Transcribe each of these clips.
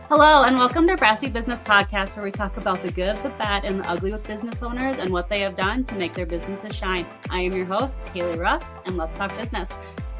Hello, and welcome to Brassy Business Podcast, where we talk about the good, the bad, and the ugly with business owners and what they have done to make their businesses shine. I am your host, Kaylee Ruff, and let's talk business.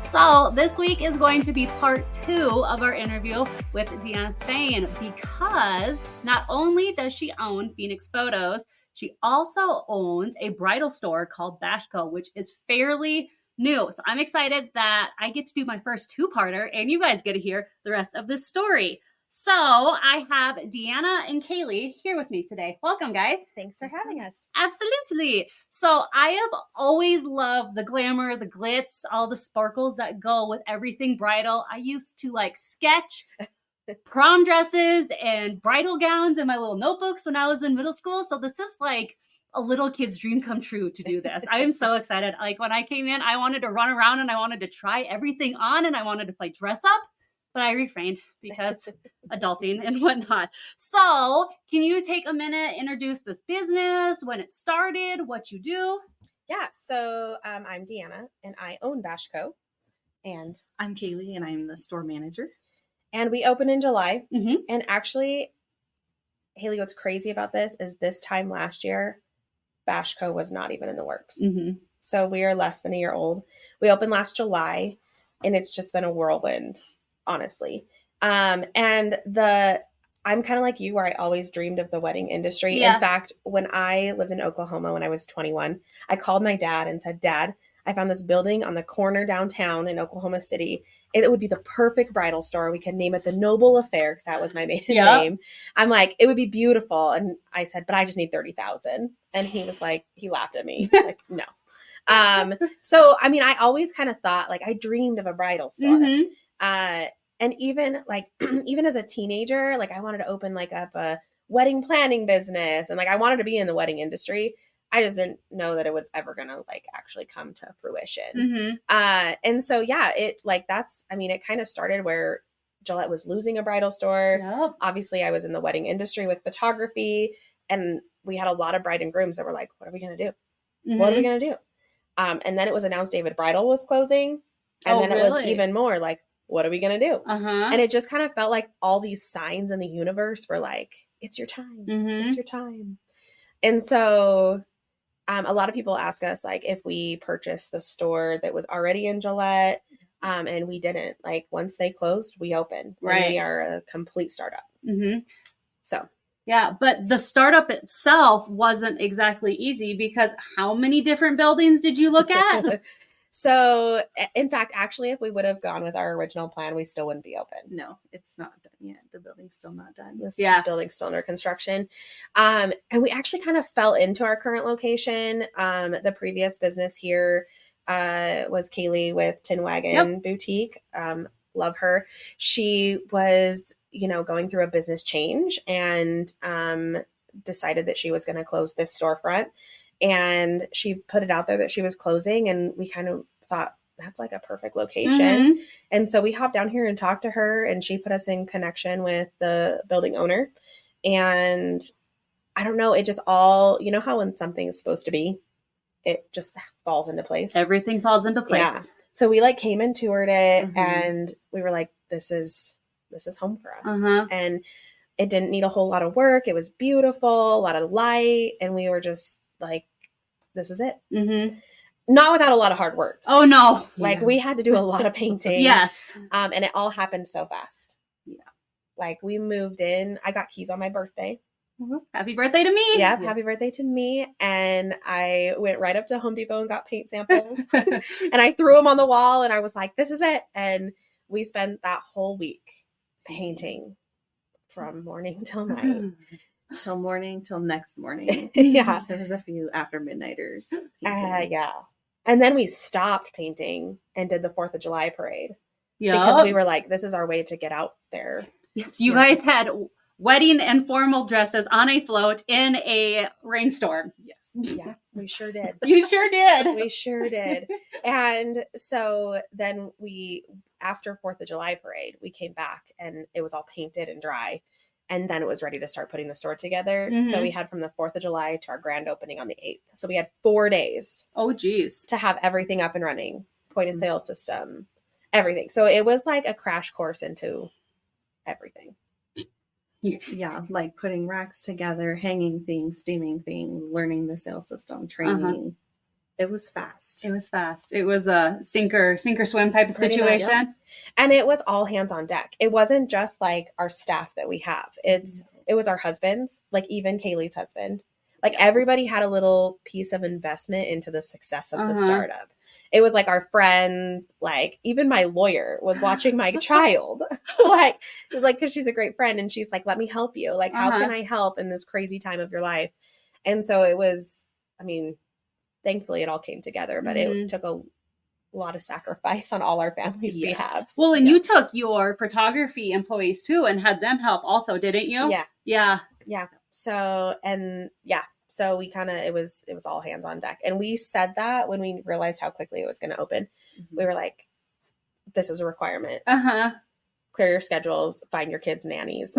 So this week is going to be part 2 of our interview with Deanna Spain, because not only does she own Phoenix Photos, she also owns a bridal store called Bashco, which is fairly new. So I'm excited that I get to do my first 2-parter, and you guys get to hear the rest of this story. So I have Deanna and Kaylee here with me today. Welcome, guys. Thanks for having us. Absolutely. So I have always loved the glamour, the glitz, all the sparkles that go with everything bridal. I used to sketch prom dresses and bridal gowns in my little notebooks when I was in middle school. So this is like a little kid's dream come true to do this. I am so excited. When I came in, I wanted to run around and I wanted to try everything on and I wanted to play dress up. But I refrained because adulting and whatnot. So can you take a minute, introduce this business, when it started, what you do? Yeah, so I'm Deanna, and I own Bashco. And I'm Kaylee, and I'm the store manager. And we opened in July. Mm-hmm. And actually, Haley, what's crazy about this time last year, Bashco was not even in the works. Mm-hmm. So we are less than a year old. We opened last July, and it's just been a whirlwind, honestly. I'm kind of like you, where I always dreamed of the wedding industry. Yeah. In fact, when I lived in Oklahoma when I was 21, I called my dad and said, Dad, I found this building on the corner downtown in Oklahoma City. It would be the perfect bridal store. We could name it the Noble Affair, because that was my maiden name. I'm like, it would be beautiful. And I said, but I just need $30,000. And he was like, he laughed at me. Like, no. So, I mean, I always kind of thought, I dreamed of a bridal store. Mm-hmm. And even even as a teenager, I wanted to open up a wedding planning business, and I wanted to be in the wedding industry. I just didn't know that it was ever gonna actually come to fruition. Mm-hmm. And so yeah, it it kind of started where Gillette was losing a bridal store. Yep. Obviously, I was in the wedding industry with photography, and we had a lot of bride and grooms that were like, "What are we gonna do? Mm-hmm. What are we gonna do?" And then it was announced David Bridal was closing, and then it was even more what are we going to do? Uh-huh. And it just kind of felt like all these signs in the universe were like, it's your time. Mm-hmm. It's your time. And so a lot of people ask us if we purchased the store that was already in Gillette, and we didn't. Once they closed, we opened. Right. And we are a complete startup. Mm-hmm. So. Yeah, but the startup itself wasn't exactly easy, because how many different buildings did you look at? So, in fact, actually, if we would have gone with our original plan, we still wouldn't be open. No, it's not done yet. The building's still not done. This building's still under construction. And we actually kind of fell into our current location. The previous business here was Kaylee with Tin Wagon Boutique. Love her. She was, going through a business change and decided that she was going to close this storefront. And she put it out there that she was closing, and we kind of thought that's a perfect location. Mm-hmm. And so we hopped down here and talked to her, and she put us in connection with the building owner. And I don't know, it just all, how when something's supposed to be, it just falls into place. Everything falls into place. Yeah. So we came and toured it, and we were like, this is home for us. Uh-huh. And it didn't need a whole lot of work. It was beautiful, a lot of light. And we were just this is it. Mm-hmm. Not without a lot of hard work. Oh, no. We had to do a lot of painting. Yes. And it all happened so fast. Yeah. We moved in. I got keys on my birthday. Mm-hmm. Happy birthday to me. Yeah, happy birthday to me. And I went right up to Home Depot and got paint samples. And I threw them on the wall, and I was like, this is it. And we spent that whole week painting from morning till night. Till morning, till next morning. Yeah. There was a few after midnighters. Yeah. And then we stopped painting and did the 4th of July parade. Yeah. Because we were like, this is our way to get out there. Yes, you guys had wedding and formal dresses on a float in a rainstorm. Yes. Yeah, we sure did. You sure did. We sure did. And so then after 4th of July parade, we came back and it was all painted and dry. And then it was ready to start putting the store together. Mm-hmm. So we had from the 4th of July to our grand opening on the 8th. So we had 4 days. Oh, geez. To have everything up and running. Point of sale system, everything. So it was like a crash course into everything. Yeah, like putting racks together, hanging things, steaming things, learning the sales system, training. It was fast. It was fast. It was a sink or swim type of Pretty much, situation. yep. And it was all hands on deck. It wasn't just like our staff that we have. It was our husbands, like even Kaylee's husband. Like everybody had a little piece of investment into the success of the startup. It was like our friends, like even my lawyer was watching my child, like, cause she's a great friend. And she's like, let me help you. Like, how can I help in this crazy time of your life? And so it was, I mean, thankfully it all came together, but it took a lot of sacrifice on all our families' behalves. Well, and you took your photography employees too and had them help also, didn't you? Yeah. So, so we kind of, it was all hands on deck. And we said that when we realized how quickly it was going to open. We were like, this is a requirement. Clear your schedules, find your kids' nannies.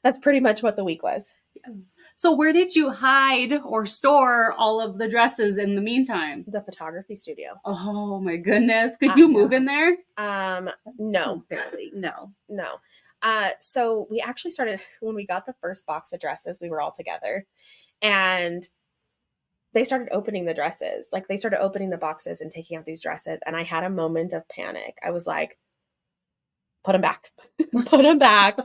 That's pretty much what the week was. Yes. So where did you hide or store all of the dresses in the meantime? The photography studio. Oh my goodness. Could you move in there? No. Barely. No. So we actually started, when we got the first box of dresses, we were all together and they started opening the dresses. Like they started opening the boxes and taking out these dresses. And I had a moment of panic. I was like, put them back, put them back.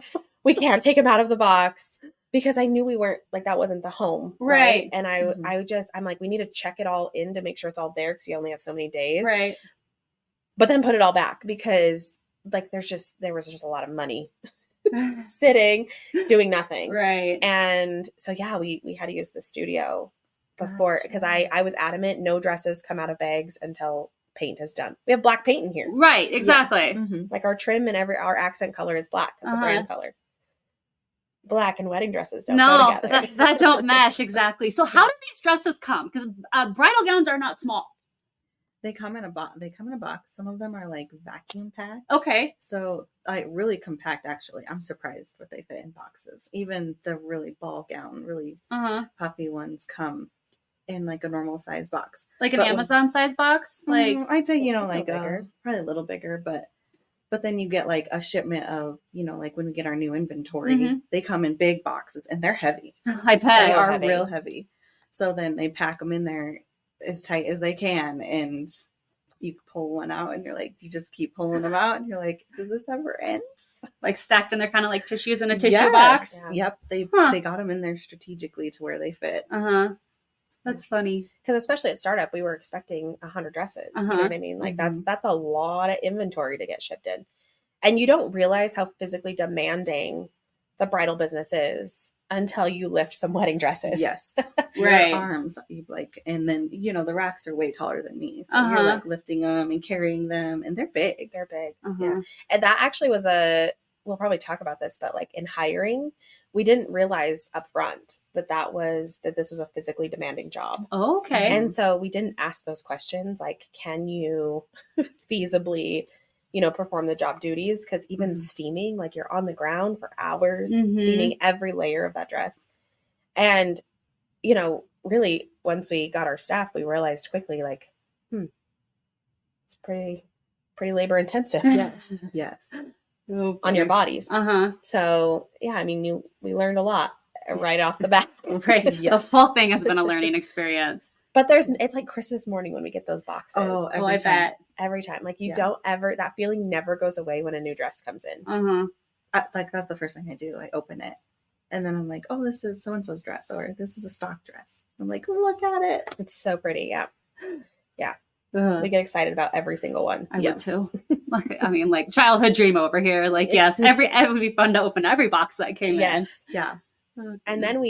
We can't take them out of the box because I knew we weren't like, that wasn't the home. Right. And I'm like, we need to check it all in to make sure it's all there. Cause you only have so many days. Right. But then put it all back because like, there was just a lot of money sitting, doing nothing. Right. And so, we had to use the studio before because I was adamant, no dresses come out of bags until paint is done. We have black paint in here. Right. Exactly. Yeah. Like our trim and our accent color is black. It's a brand color. Black and wedding dresses don't go together. that don't mesh. Exactly. So how do these dresses come? Because bridal gowns are not small. They come in a box. Some of them are like vacuum packed. Okay. So really compact, actually. I'm surprised what they fit in boxes. Even the really ball gown, really puffy ones come in like a normal size box. Like an Amazon size box? Like I'd say, like bigger. Probably a little bigger, but then you get like a shipment of, like when we get our new inventory, they come in big boxes and they're heavy. I bet. They are real heavy. So then they pack them in there as tight as they can and you pull one out and you're like, you just keep pulling them out and you're like, does this ever end? Like stacked in there kind of like tissues in a tissue box? Yeah. Yep. They got them in there strategically to where they fit. That's funny. Because especially at startup, we were expecting 100 dresses. You know what I mean? Like that's a lot of inventory to get shipped in. And you don't realize how physically demanding the bridal business is until you lift some wedding dresses. Yes. Right. Your arms, and then, the racks are way taller than me. So you're like lifting them and carrying them and they're big. They're big. Yeah. And that actually was we'll probably talk about this, but like in hiring, we didn't realize up front that this was a physically demanding job. Okay. And so we didn't ask those questions like, can you feasibly, perform the job duties? Because even steaming, like you're on the ground for hours, steaming every layer of that dress. And, really once we got our staff, we realized quickly like, it's pretty labor intensive. Yes. On your bodies. So we learned a lot right off the bat. Right. The whole thing has been a learning experience. But it's like Christmas morning when we get those boxes. Oh, I bet. Every time. Like you don't ever, that feeling never goes away when a new dress comes in. Like that's the first thing I do. I open it and then I'm like, oh, this is so-and-so's dress or this is a stock dress. I'm like, look at it. It's so pretty. Yeah. Yeah. We get excited about every single one. I would too. Like childhood dream over here. Like, yes, it would be fun to open every box that came in. Yes. Yeah. And then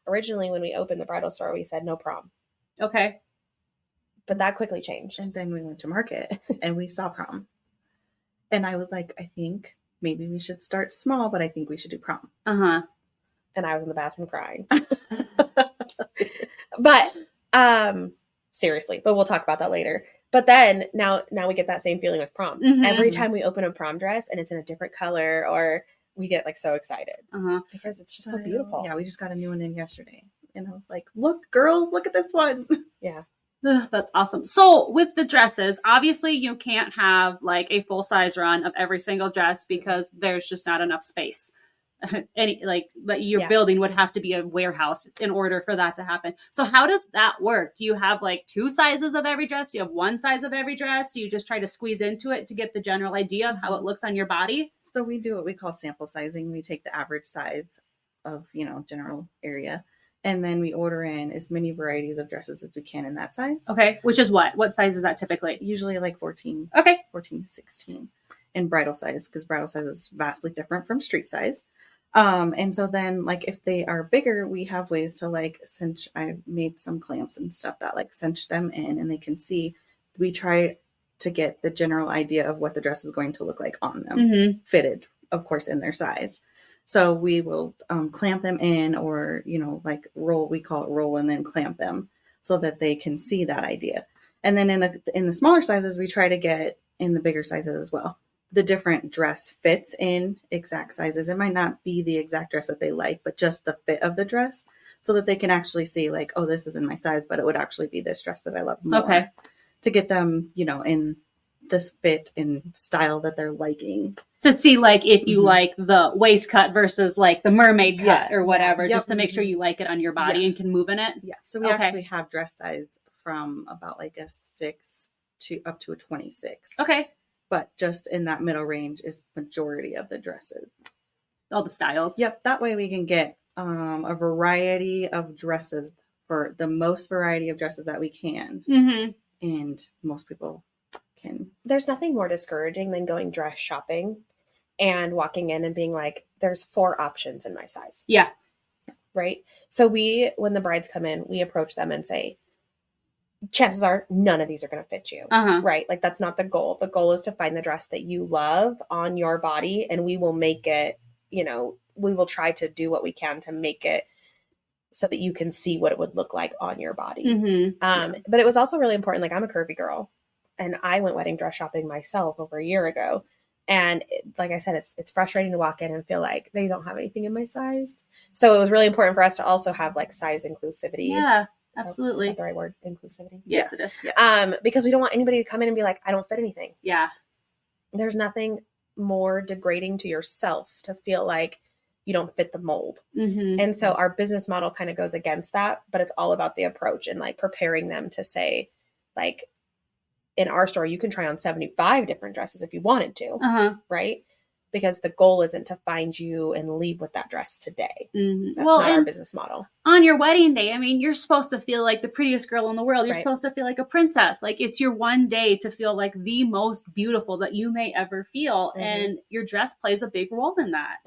originally when we opened the bridal store, we said no prom. Okay. But that quickly changed. And then we went to market and we saw prom. And I was like, I think maybe we should start small, but I think we should do prom. And I was in the bathroom crying. But seriously, but we'll talk about that later. But then now we get that same feeling with prom. Every time we open a prom dress and it's in a different color, or we get like so excited because it's just so beautiful. Yeah, we just got a new one in yesterday. And I was like, look, girls, look at this one. Yeah. That's awesome. So with the dresses, obviously you can't have like a full size run of every single dress because there's just not enough space. any like that your Yeah. building would have to be a warehouse in order for that to happen. So how does that work? Do you have like 2 sizes of every dress? Do you have 1 size of every dress? Do you just try to squeeze into it to get the general idea of how it looks on your body? So we do what we call sample sizing. We take the average size of, general area, and then we order in as many varieties of dresses as we can in that size. Okay. Which is what? What size is that typically? Usually like 14 Okay. to 16 in bridal size, because bridal size is vastly different from street size. And so then like if they are bigger, we have ways to like cinch. I've made some clamps and stuff that like cinch them in and they can see. We try to get the general idea of what the dress is going to look like on them, fitted, of course, in their size. So we will clamp them in, or, like roll, we call it roll, and then clamp them so that they can see that idea. And then in the smaller sizes, we try to get in the bigger sizes as well. The different dress fits in exact sizes. It might not be the exact dress that they like, but just the fit of the dress, so that they can actually see like, oh, this isn't my size, but it would actually be this dress that I love more. Okay. To get them, in this fit and style that they're liking. To see like if you like the waist cut versus like the mermaid cut or whatever, just to make sure you like it on your body and can move in it. Yeah. So we actually have dress size from about like a 6 to up to a 26. Okay. But just in that middle range is majority of the dresses. All the styles. Yep. That way we can get a variety of dresses, for the most variety of dresses that we can. Mm-hmm. And most people can. There's nothing more discouraging than going dress shopping and walking in and being like, there's 4 options in my size. Yeah. Right. So when the brides come in, we approach them and say, chances are none of these are going to fit you. Right. Like that's not the goal. The goal is to find the dress that you love on your body, and we will make it, we will try to do what we can to make it so that you can see what it would look like on your body. But it was also really important. Like I'm a curvy girl, and I went wedding dress shopping myself over a year ago. And like I said, it's frustrating to walk in and feel like they don't have anything in my size. So it was really important for us to also have like size inclusivity. Yeah, absolutely. Is that the right word? Inclusivity? Yes, it is. Yeah. Because we don't want anybody to come in and be like, I don't fit anything. Yeah. There's nothing more degrading to yourself to feel like you don't fit the mold. And so our business model kind of goes against that, but it's all about the approach and like preparing them to say, like, in our store, you can try on 75 different dresses if you wanted to, right? Because the goal isn't to find you and leave with that dress today. That's not our business model. On your wedding day, I mean, you're supposed to feel like the prettiest girl in the world. You're supposed to feel like a princess. Like it's your one day to feel like the most beautiful that you may ever feel. And your dress plays a big role in that.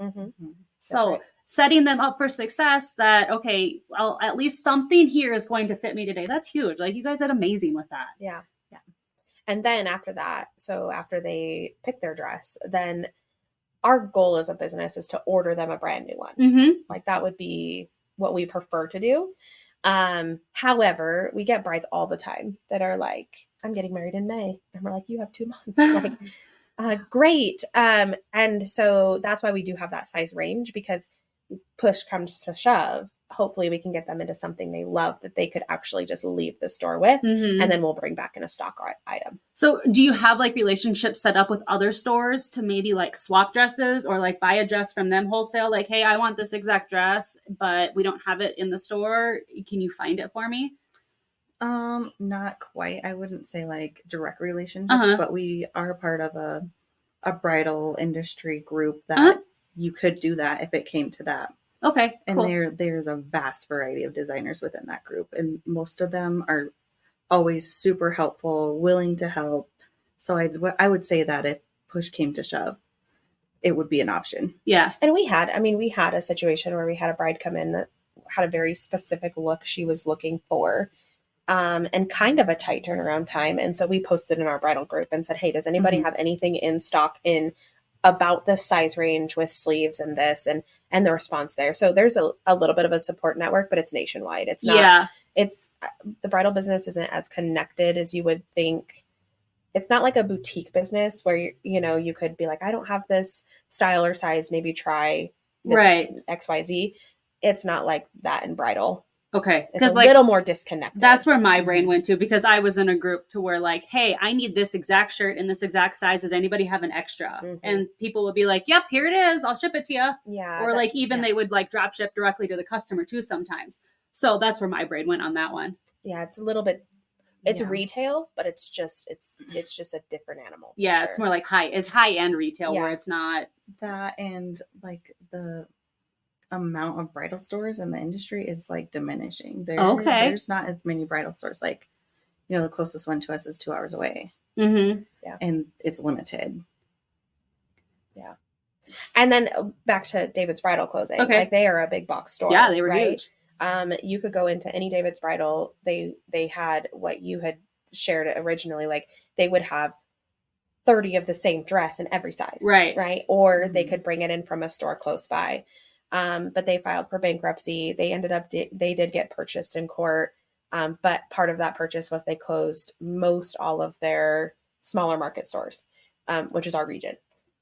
So setting them up for success, that, okay, well, at least something here is going to fit me today. That's huge. Like you guys did amazing with that. Yeah. And then after that, so after they pick their dress, then our goal as a business is to order them a brand new one. Like that would be what we prefer to do. However, we get brides all the time that are like, I'm getting married in May. And we're like, you have 2 months. Like, great. And so that's why we do have that size range, because push comes to shove. Hopefully we can get them into something they love that they could actually just leave the store with, and then we'll bring back in a stock item. So do you have like relationships set up with other stores to maybe like swap dresses or like buy a dress from them wholesale? Like, hey, I want this exact dress, but we don't have it in the store. Can you find it for me? Not quite. I wouldn't say like direct relationships, but we are part of a bridal industry group that you could do that if it came to that. Okay, and cool. There's a vast variety of designers within that group, and most of them are always super helpful, willing to help. So I would say that if push came to shove, it would be an option. Yeah. And we had a situation where we had a bride come in that had a very specific look she was looking for, and kind of a tight turnaround time. And so we posted in our bridal group and said, hey, does anybody have anything in stock in about this size range with sleeves and this, and the response there. So there's a little bit of a support network, but it's nationwide. It's not, it's the bridal business isn't as connected as you would think. It's not like a boutique business where, you could be like, I don't have this style or size, maybe try this XYZ. It's not like that in bridal. Okay. It's a Like, little more disconnected. that's where my brain went to, because I was in a group to where like, hey, I need this exact shirt in this exact size. Does anybody have an extra? And people would be like, yep, here it is. I'll ship it to you. Yeah. Or like even they would like drop ship directly to the customer too sometimes. So that's where my brain went on that one. Yeah, it's a little bit. It's retail, but it's just a different animal. Yeah, it's more like high end retail where it's not that, and like the amount of bridal stores in the industry is like diminishing. There's not as many bridal stores. Like, you know, the closest one to us is 2 hours away. Mm-hmm. Yeah, and it's limited. Yeah, and then back to David's Bridal Clothing. Okay, like they are a big box store. Yeah, they were huge. You could go into any David's Bridal. They had what you had shared originally. Like they would have 30 of the same dress in every size. Right. Or they could bring it in from a store close by. But they filed for bankruptcy. They ended up, they did get purchased in court. But part of that purchase was they closed most all of their smaller market stores, which is our region.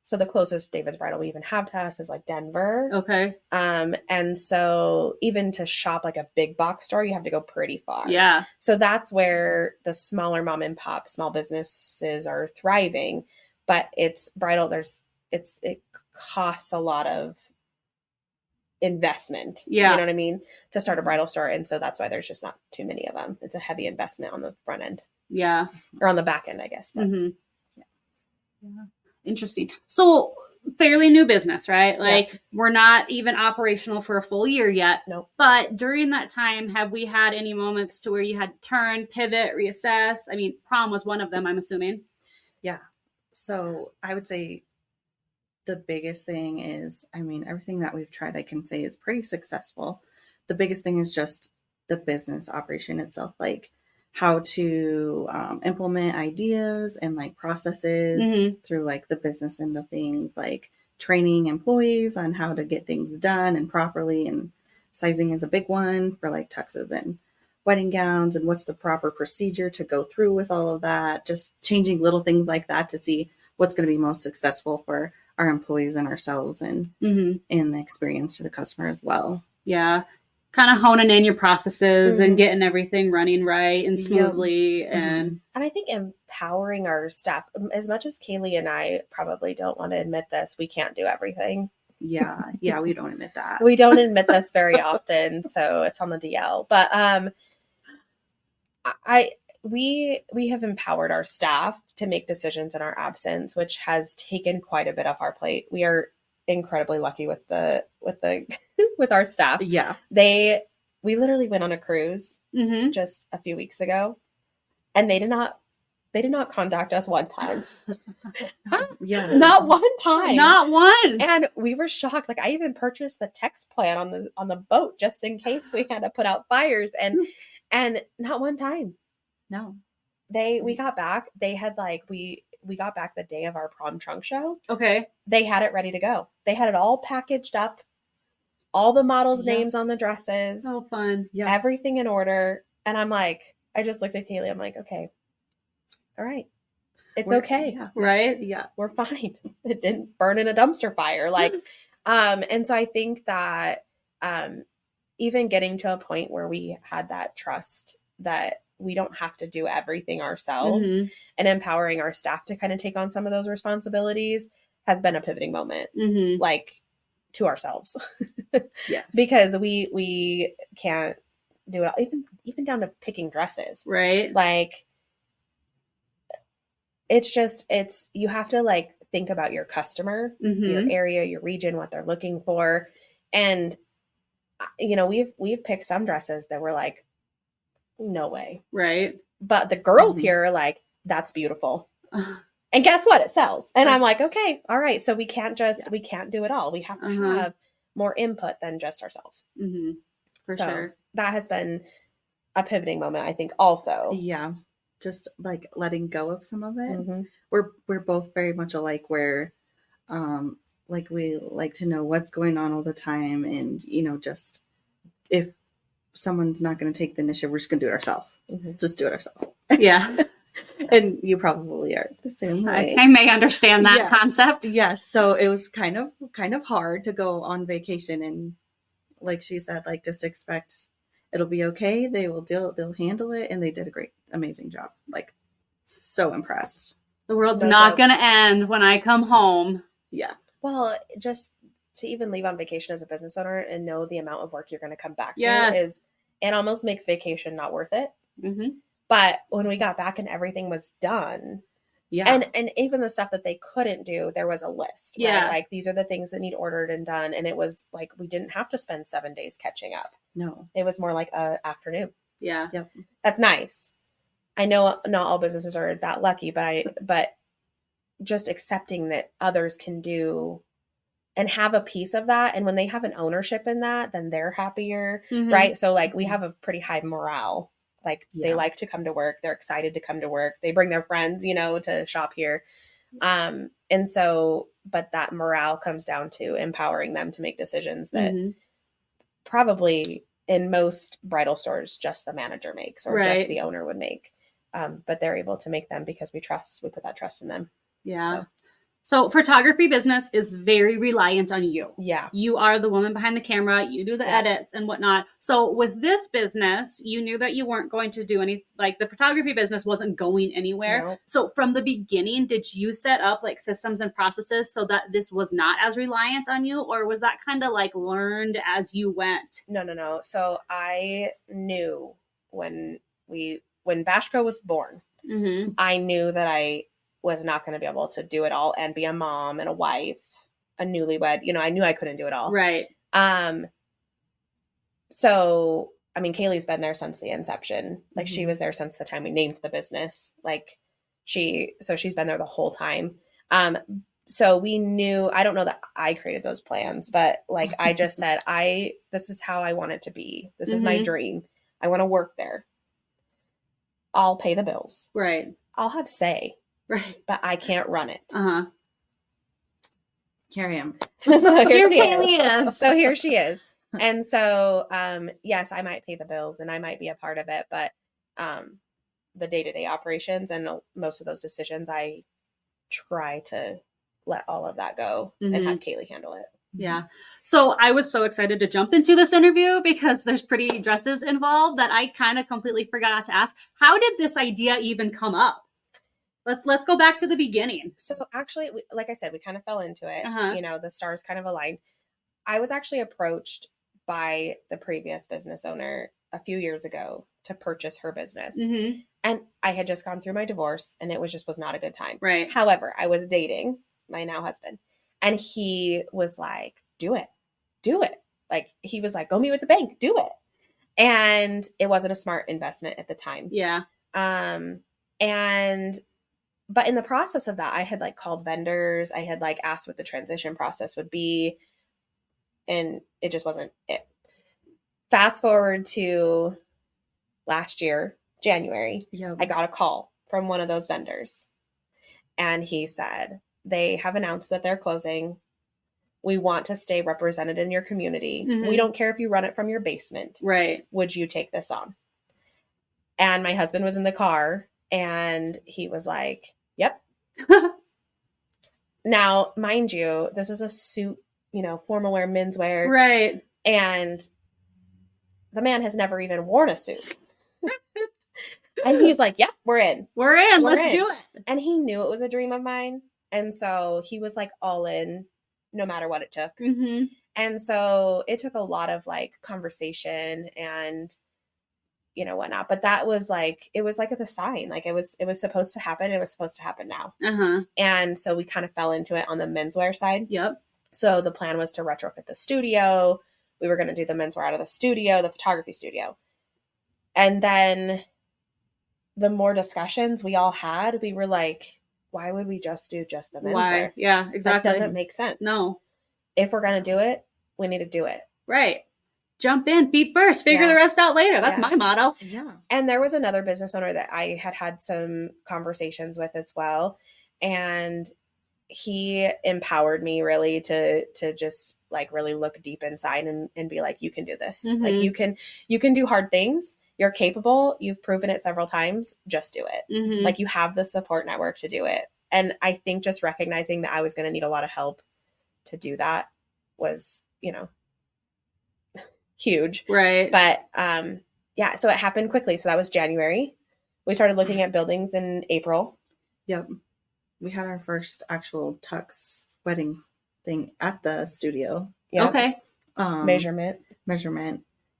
So the closest David's Bridal we even have to us is like Denver. Okay. And so even to shop like a big box store, you have to go pretty far. Yeah. So that's where the smaller mom and pop small businesses are thriving. But it's bridal. It costs a lot of investment. Yeah. You know what I mean? To start a bridal store. And so that's why there's just not too many of them. It's a heavy investment on the front end. Yeah. Or on the back end, I guess. But, yeah. Interesting. So fairly new business, right? Like we're not even operational for a full year yet. Nope. But during that time, have we had any moments to where you had to turn, pivot, reassess? I mean, prom was one of them, I'm assuming. Yeah. So I would say the biggest thing is, I mean, everything that we've tried, I can say is pretty successful. The biggest thing is just the business operation itself, like how to implement ideas and like processes through like the business end of things, like training employees on how to get things done and properly. And sizing is a big one for like tuxes and wedding gowns, and what's the proper procedure to go through with all of that. Just changing little things like that to see what's going to be most successful for our employees and ourselves, and the experience to the customer as well. Yeah. Kind of honing in your processes and getting everything running right and smoothly. And I think empowering our staff, as much as Kaylee and I probably don't want to admit this, we can't do everything. Yeah. Yeah. We don't admit that. We don't admit this very often. So it's on the DL, but, we have empowered our staff to make decisions in our absence, which has taken quite a bit off our plate. We are incredibly lucky with with our staff. Yeah. We literally went on a cruise just a few weeks ago, and they did not contact us one time. Yeah. Not one time. Not once. And we were shocked. Like I even purchased the text plan on the boat just in case we had to put out fires, and not one time. No. We got back. They had like we got back the day of our prom trunk show. Okay. They had it ready to go. They had it all packaged up, all the models' names on the dresses. So fun. Yeah. Everything in order. And I'm like, I just looked at Kaylee. I'm like, okay, all right. We're okay. Yeah. Right? Yeah. We're fine. It didn't burn in a dumpster fire. Like, and so I think that even getting to a point where we had that trust that we don't have to do everything ourselves, and empowering our staff to kind of take on some of those responsibilities has been a pivoting moment, like to ourselves. Yes. Because we can't do it, even down to picking dresses. Right. Like you have to like think about your customer, your area, your region, what they're looking for. And, you know, we've picked some dresses that were like, no way. Right. But the girls here are like, that's beautiful. And guess what? It sells. And I'm like, okay, all right. So we can't do it all. We have to have more input than just ourselves. For sure. That has been a pivoting moment, I think, also. Yeah. Just like letting go of some of it. We're both very much alike, where like we like to know what's going on all the time. And, you know, just if someone's not going to take the initiative, we're just going to do it ourselves. Just do it ourselves. Yeah. And you probably are the same way. I may understand that concept. Yes. So it was kind of hard to go on vacation and, like she said, like just expect It'll be okay. They'll handle it. And they did a amazing job. Like, so impressed. The world's not going to end when I come home. Yeah. Well, just to even leave on vacation as a business owner and know the amount of work you're going to come back to it almost makes vacation not worth it. Mm-hmm. But when we got back and everything was done, and even the stuff that they couldn't do, there was a list. Yeah. Right? Like, these are the things that need ordered and done. And it was like, we didn't have to spend 7 days catching up. No. It was more like a afternoon. Yeah. Yep. That's nice. I know not all businesses are that lucky, but just accepting that others can do and have a piece of that. And when they have an ownership in that, then they're happier. Mm-hmm. Right. So like, we have a pretty high morale. Like, they like to come to work. They're excited to come to work. They bring their friends, to shop here. And so, but that morale comes down to empowering them to make decisions that probably in most bridal stores, just the manager makes or just the owner would make. But they're able to make them because we put that trust in them. Yeah. So photography business is very reliant on you. Yeah. You are the woman behind the camera. You do the edits and whatnot. So with this business, you knew that you weren't going to do the photography business wasn't going anywhere. No. So from the beginning, did you set up like systems and processes so that this was not as reliant on you? Or was that kind of like learned as you went? No. So I knew when Bashko was born, I knew that I was not going to be able to do it all and be a mom and a wife, a newlywed. I knew I couldn't do it all. Right. So, I mean, Kaylee's been there since the inception. Like, she was there since the time we named the business. Like, she's been there the whole time. So we knew, I don't know that I created those plans, but like, I just said, this is how I want it to be. This is my dream. I want to work there. I'll pay the bills. Right. I'll have say. Right. But I can't run it. Uh-huh. Here I am. Here Kaylee is. So here she is. And so, yes, I might pay the bills and I might be a part of it, but the day-to-day operations and most of those decisions, I try to let all of that go and have Kaylee handle it. Yeah. So I was so excited to jump into this interview because there's pretty dresses involved that I kind of completely forgot to ask. How did this idea even come up? Let's go back to the beginning. So actually, like I said, we kind of fell into it. The stars kind of aligned. I was actually approached by the previous business owner a few years ago to purchase her business. And I had just gone through my divorce and it was not a good time. Right. However, I was dating my now husband and he was like, do it. Like, he was like, go meet with the bank, do it. And it wasn't a smart investment at the time. Yeah. But in the process of that, I had like called vendors. I had like asked what the transition process would be. And it just wasn't it. Fast forward to last year, January, I got a call from one of those vendors. And he said, they have announced that they're closing. We want to stay represented in your community. We don't care if you run it from your basement. Right. Would you take this on? And my husband was in the car. And he was like, yep. Now, mind you, this is a suit, formal wear, menswear. Right. And the man has never even worn a suit. And he's like, yep, we're in. Let's do it. And he knew it was a dream of mine. And so he was like all in, no matter what it took. And so it took a lot of like conversation and whatnot. But that was like, it was like the sign, like it was supposed to happen. It was supposed to happen now. And so we kind of fell into it on the menswear side. Yep. So the plan was to retrofit the studio. We were going to do the menswear out of the studio, the photography studio. And then the more discussions we all had, we were like, why would we just do just the menswear? Why? Yeah, exactly. That doesn't make sense. No. If we're going to do it, we need to do it. Right. Jump in, feet first, figure the rest out later. That's my motto. Yeah. And there was another business owner that I had some conversations with as well. And he empowered me really to just like really look deep inside and be like, you can do this. Like you can do hard things. You're capable. You've proven it several times. Just do it. Like, you have the support network to do it. And I think just recognizing that I was going to need a lot of help to do that was, huge. Right. But yeah, so it happened quickly. So that was January. We started looking at buildings in April. Yep. We had our first actual tux wedding thing at the studio. Yep. Okay. Measurement.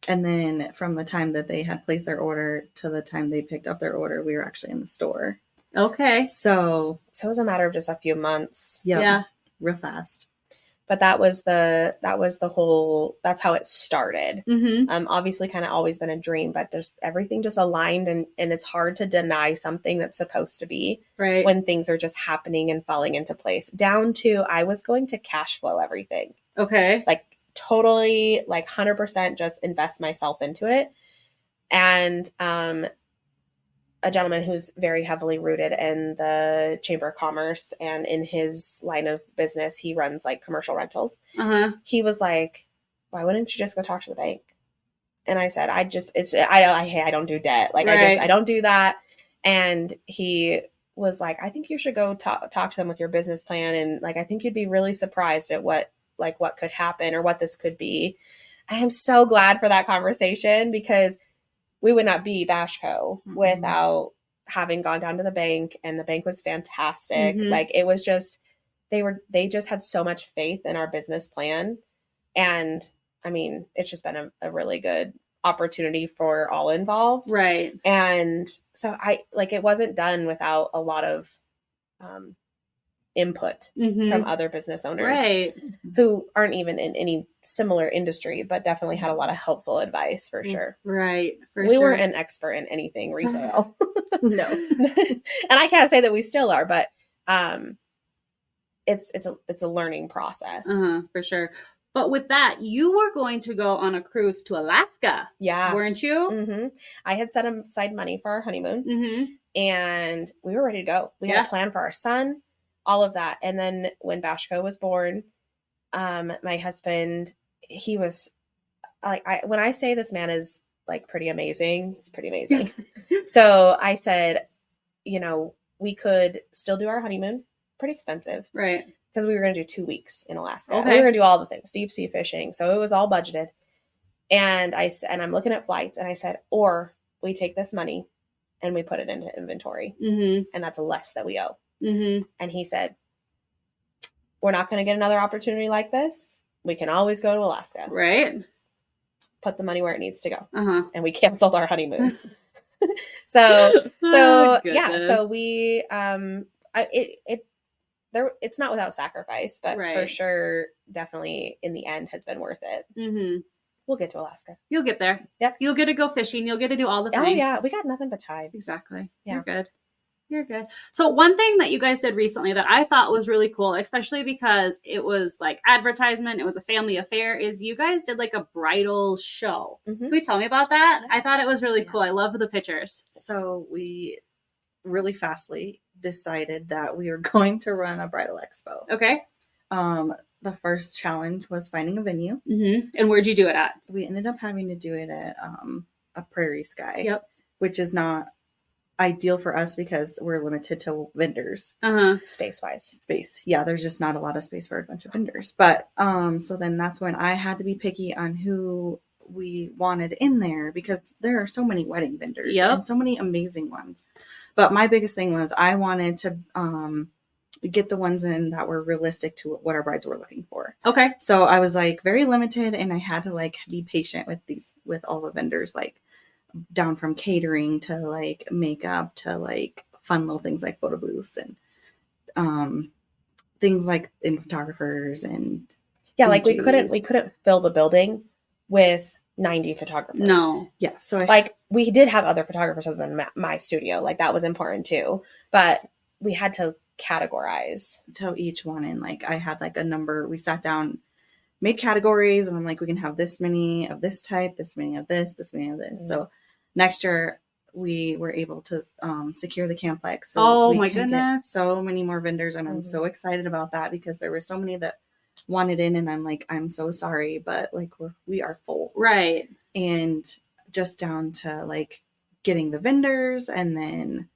And then from the time that they had placed their order to the time they picked up their order, we were actually in the store. Okay. So it was a matter of just a few months. Yep, yeah. Real fast. But that's how it started. Obviously kind of always been a dream, but there's everything just aligned, and it's hard to deny something that's supposed to be right when things are just happening and falling into place, down to I was going to cash flow everything. Okay. Like totally, like 100% just invest myself into it. And a gentleman who's very heavily rooted in the Chamber of Commerce, and in his line of business, he runs like commercial rentals. He was like, why wouldn't you just go talk to the bank? And I said, I don't do debt. Like, right. I don't do that. And he was like, I think you should go talk to them with your business plan. And like, I think you'd be really surprised at what could happen or what this could be. And I'm so glad for that conversation, because we would not be Bashco without having gone down to the bank, and the bank was fantastic. Like, it was just, they just had so much faith in our business plan. And I mean, it's just been a really good opportunity for all involved. Right. And so it wasn't done without a lot of input from other business owners, right, who aren't even in any similar industry, but definitely had a lot of helpful advice for sure. Right. We weren't an expert in anything retail. No. And I can't say that we still are, but it's a learning process. For sure. But with that, you were going to go on a cruise to Alaska. Yeah. Weren't you? I had set aside money for our honeymoon, and we were ready to go. We had a plan for our son, all of that. And then when Bashko was born, my husband, he was like, when I say this man is like pretty amazing, he's pretty amazing. So I said, we could still do our honeymoon, pretty expensive. Right. Because we were going to do 2 weeks in Alaska. Okay. We were going to do all the things, deep sea fishing. So it was all budgeted. And I'm looking at flights, and I said, or we take this money and we put it into inventory. And that's less that we owe. And he said, we're not going to get another opportunity like this. We can always go to Alaska. Right. Put the money where it needs to go. And we canceled our honeymoon. So yeah. So we, it's not without sacrifice, but for sure, definitely in the end has been worth it. We'll get to Alaska. You'll get there. Yep. You'll get to go fishing. You'll get to do all the things. Oh yeah. We got nothing but time. Exactly. Yeah. You're good. So one thing that you guys did recently that I thought was really cool, especially because it was like advertisement, it was a family affair, is you guys did like a bridal show. Can you tell me about that? I thought it was really cool. I love the pictures. So we really fastly decided that we were going to run a bridal expo. Okay. The first challenge was finding a venue. And where'd you do it at? We ended up having to do it at a Prairie Sky. Yep. Which is not ideal for us because we're limited to vendors. Space. Yeah, there's just not a lot of space for a bunch of vendors. But so then that's when I had to be picky on who we wanted in there, because there are so many wedding vendors and so many amazing ones. But my biggest thing was I wanted to get the ones in that were realistic to what our brides were looking for. Okay. So I was like very limited, and I had to like be patient with all the vendors, like down from catering to like makeup to like fun little things like photo booths and things like in photographers and yeah, DJs. Like we couldn't fill the building with 90 photographers. No. Yeah. So we did have other photographers other than my studio. Like that was important too, but we had to categorize to each one. And like, I had like a number, we sat down, made categories, and I'm like, we can have this many of this type, this many of this many of this. So next year we were able to secure the Camplex. So my goodness. Get so many more vendors, and I'm so excited about that because there were so many that wanted in, and I'm like, I'm so sorry, but like we are full. Right. And just down to like getting the vendors and then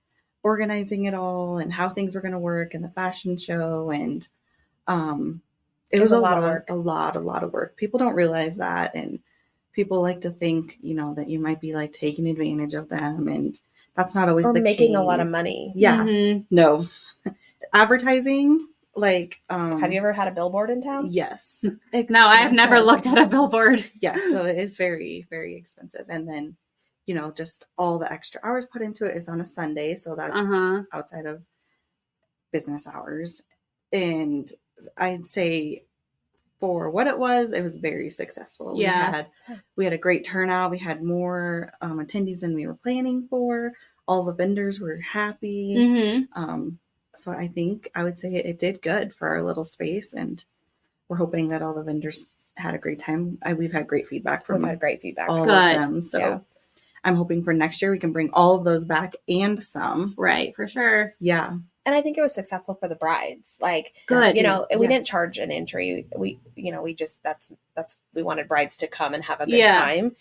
organizing it all and how things were going to work and the fashion show. And it was a lot of work. A lot of work. People don't realize that. And people like to think, you know, that you might be like taking advantage of them, and that's not always Or the making case. a lot of money. Yeah. Mhm. No. Advertising, like Have you ever had a billboard in town? Yes. No, I have never Expensive. looked at a billboard. Yes, so it is very, very expensive. And then, you know, just all the extra hours put into it is on a Sunday, so that's outside of business hours. And I'd say for what it was very successful. Yeah. We had a great turnout. We had more attendees than we were planning for. All the vendors were happy. Mm-hmm. So I would say it did good for our little space, and we're hoping that all the vendors had a great time. We've had great feedback from all Good. of them. So Yeah. I'm hoping for next year we can bring all of those back and some. Right, for sure. Yeah. And I think it was successful for the brides. Like, Good. you know, we Yes. didn't charge an entry. We just, we wanted brides to come and have a good Yeah. time.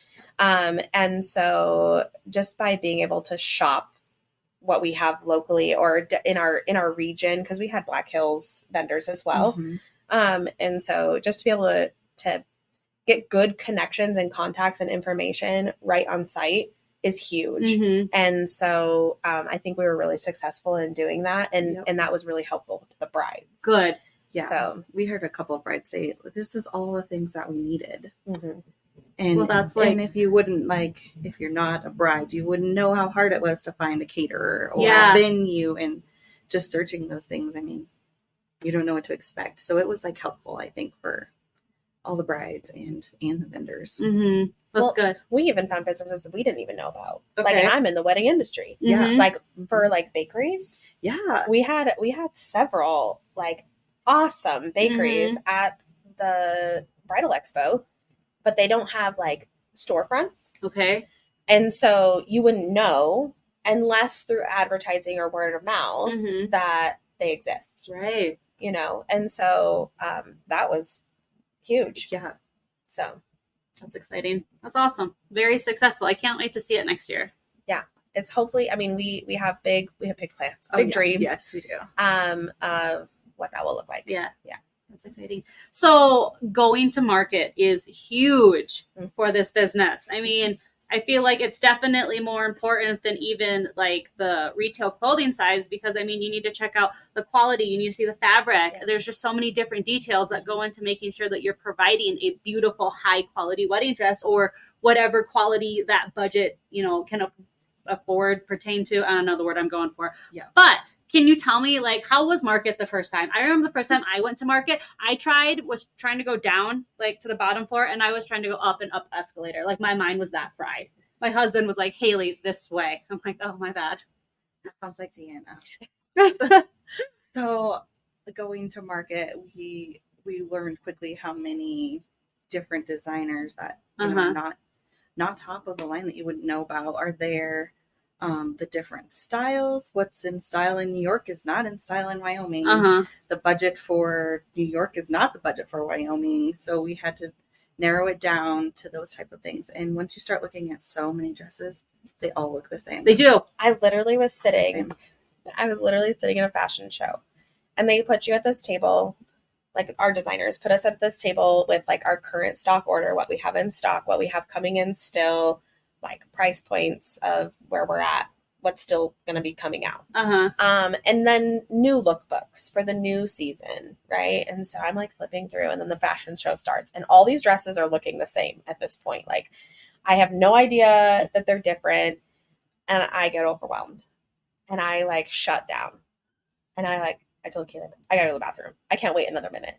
And so just by being able to shop what we have locally or in our region, because we had Black Hills vendors as well. Mm-hmm. And so just to be able to get good connections and contacts and information right on site is huge. Mm-hmm. And so I think we were really successful in doing that. And Yep. and that was really helpful to the brides. Good. Yeah. So we heard a couple of brides say, this is all the things that we needed. mhm. And, Well, that's and if you wouldn't if you're not a bride, you wouldn't know how hard it was to find a caterer or Yeah. a venue, and just searching those things. I mean, you don't know what to expect. So it was like helpful, I think, for all the brides and the vendors. Mm-hmm. That's Well, good. We even found businesses we didn't even know about. Okay. Like, and I'm in the wedding industry. Yeah. Mhm. Like for like bakeries, Yeah. we had several like awesome bakeries Mm-hmm. at the Bridal Expo, but they don't have like storefronts. Okay. And so you wouldn't know unless through advertising or word of mouth Mhm. that they exist, Right. you know? And so that was huge. Yeah. So That's exciting. That's awesome. Very successful. I can't wait to see it next year. it's hopefully, I mean, we have big plans, Oh, big yeah. dreams Yes, we do. of what that will look like. Yeah. Yeah. That's exciting. So going to market is huge for this business. I mean, I feel like it's definitely more important than even like the retail clothing size, because I mean, you need to check out the quality, you need to see the fabric. Yeah. There's just so many different details that go into making sure that you're providing a beautiful, high quality wedding dress, or whatever quality that budget, you know, can afford, pertain to. I don't know the word I'm going for. Yeah. But can you tell me, like, how was market the first time? I remember the first time I went to market, was trying to go down, like, to the bottom floor, and I was trying to go up and up escalator. Like, my mind was that fried. My husband was like, Haley, this way. I'm like, oh, my bad. That sounds like Deanna. So going to market, we learned quickly how many different designers that you know, not top of the line that you wouldn't know about are there. The different styles. What's in style in New York is not in style in Wyoming. The budget for New York is not the budget for Wyoming. So we had to narrow it down to those type of things. And once you start looking at so many dresses, they all look the same. They do. I was literally sitting in a fashion show, and they put you at this table, like our designers put us at this table with like our current stock order, what we have in stock, what we have coming in still, like price points of where we're at, what's still going to be coming out. And then new lookbooks for the new season, right? And so I'm like flipping through, and then the fashion show starts, and all these dresses are looking the same at this point. Like, I have no idea that they're different, and I get overwhelmed, and I like shut down, and I told Caleb, I gotta go to the bathroom. I can't wait another minute.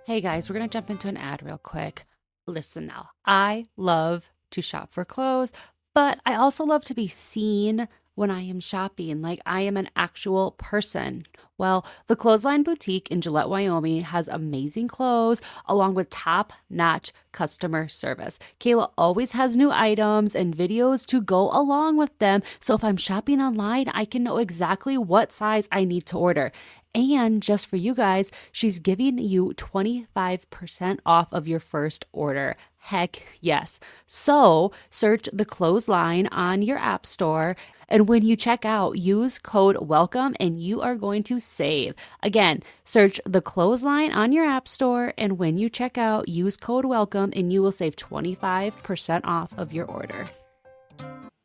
Hey guys, we're gonna jump into an ad real quick. Listen now, I love to shop for clothes, but I also love to be seen when I am shopping, like I am an actual person. Well, the Clothesline Boutique in Gillette, Wyoming has amazing clothes along with top-notch customer service. Kayla always has new items and videos to go along with them, so if I'm shopping online, I can know exactly what size I need to order. And just for you guys, she's giving you 25% off of your first order. Heck yes. So search the Clothesline on your app store. And when you check out, use code WELCOME and you are going to save. Again, search the Clothesline on your app store. And when you check out, use code WELCOME and you will save 25% off of your order.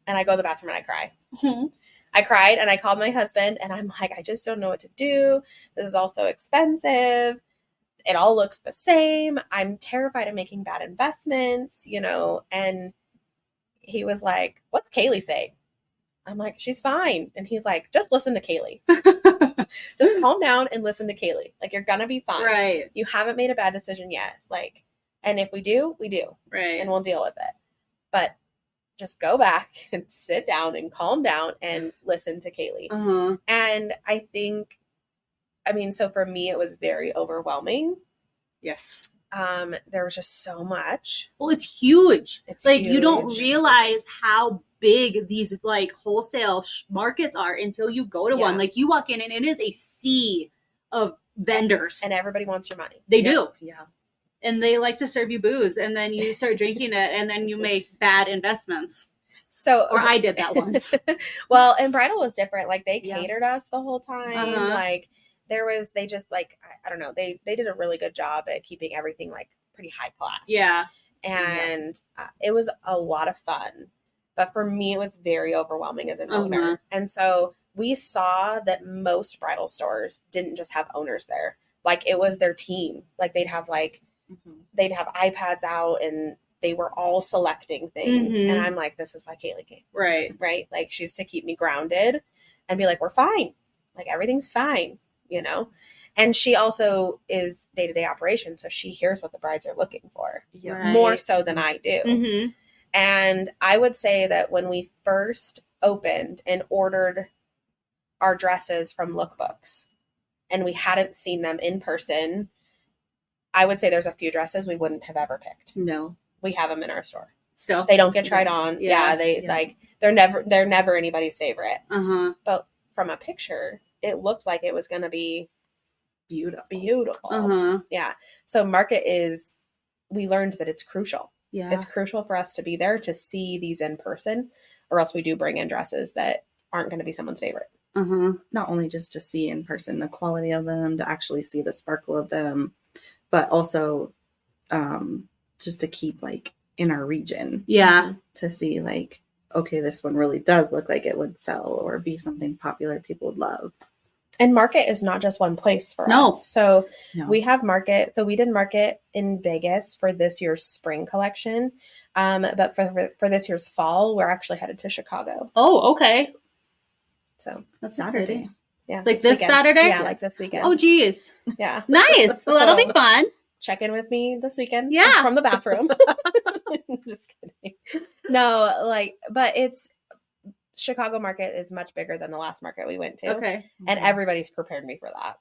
And I go to the bathroom and I cry. I cried and I called my husband and I'm like, I just don't know what to do. This is all so expensive. It all looks the same. I'm terrified of making bad investments, and he was like, what's Kaylee saying? I'm like, she's fine. And he's like, just listen to Kaylee. Just calm down and listen to Kaylee. Like, you're going to be fine. Right. You haven't made a bad decision yet. Like, and if we do, we do. Right. And we'll deal with it. But just go back and sit down and calm down and listen to Kaylee. Uh-huh. And I think, so for me, it was very overwhelming. Yes. There was just so much. Well, it's huge. It's like, huge. You don't realize how big these like wholesale markets are until you go to one. Like, you walk in and it is a sea of vendors. And everybody wants your money. They do. Yeah. And they like to serve you booze, and then you start drinking it, and then you make bad investments. Or I did that once. Well, and Bridal was different. Like, they catered us the whole time. Uh-huh. Like, they just like, I don't know. They did a really good job at keeping everything like pretty high class. Yeah. And it was a lot of fun. But for me, it was very overwhelming as an owner. And so we saw that most bridal stores didn't just have owners there. Like, it was their team. Like, they'd have they'd have iPads out and they were all selecting things. Mm-hmm. And I'm like, this is why Kaylee came. Right. Right? Like, she's to keep me grounded and be like, we're fine. Like, everything's fine, And she also is day-to-day operation. So she hears what the brides are looking for more so than I do. Mm-hmm. And I would say that when we first opened and ordered our dresses from lookbooks and we hadn't seen them in person, I would say there's a few dresses we wouldn't have ever picked. No. We have them in our store. Still. They don't get tried on. Yeah. They're never anybody's favorite. Uh-huh. But from a picture, it looked like it was going to be beautiful. Uh-huh. Yeah. So we learned that it's crucial. Yeah. It's crucial for us to be there to see these in person, or else we do bring in dresses that aren't going to be someone's favorite. Uh-huh. Not only just to see in person the quality of them, to actually see the sparkle of them, but also just to keep like in our region. Yeah. To see like, okay, this one really does look like it would sell or be something popular people would love. And market is not just one place for us. So we have market. So we did market in Vegas for this year's spring collection. But for this year's fall, we're actually headed to Chicago. Oh, okay. So that's Saturday. exciting. Yeah. Like this Saturday? Yeah, like this weekend. Oh, geez. Yeah. Nice. Well, that'll be fun. Check in with me this weekend. Yeah. From the bathroom. Just kidding. No, but Chicago market is much bigger than the last market we went to. Okay. And everybody's prepared me for that.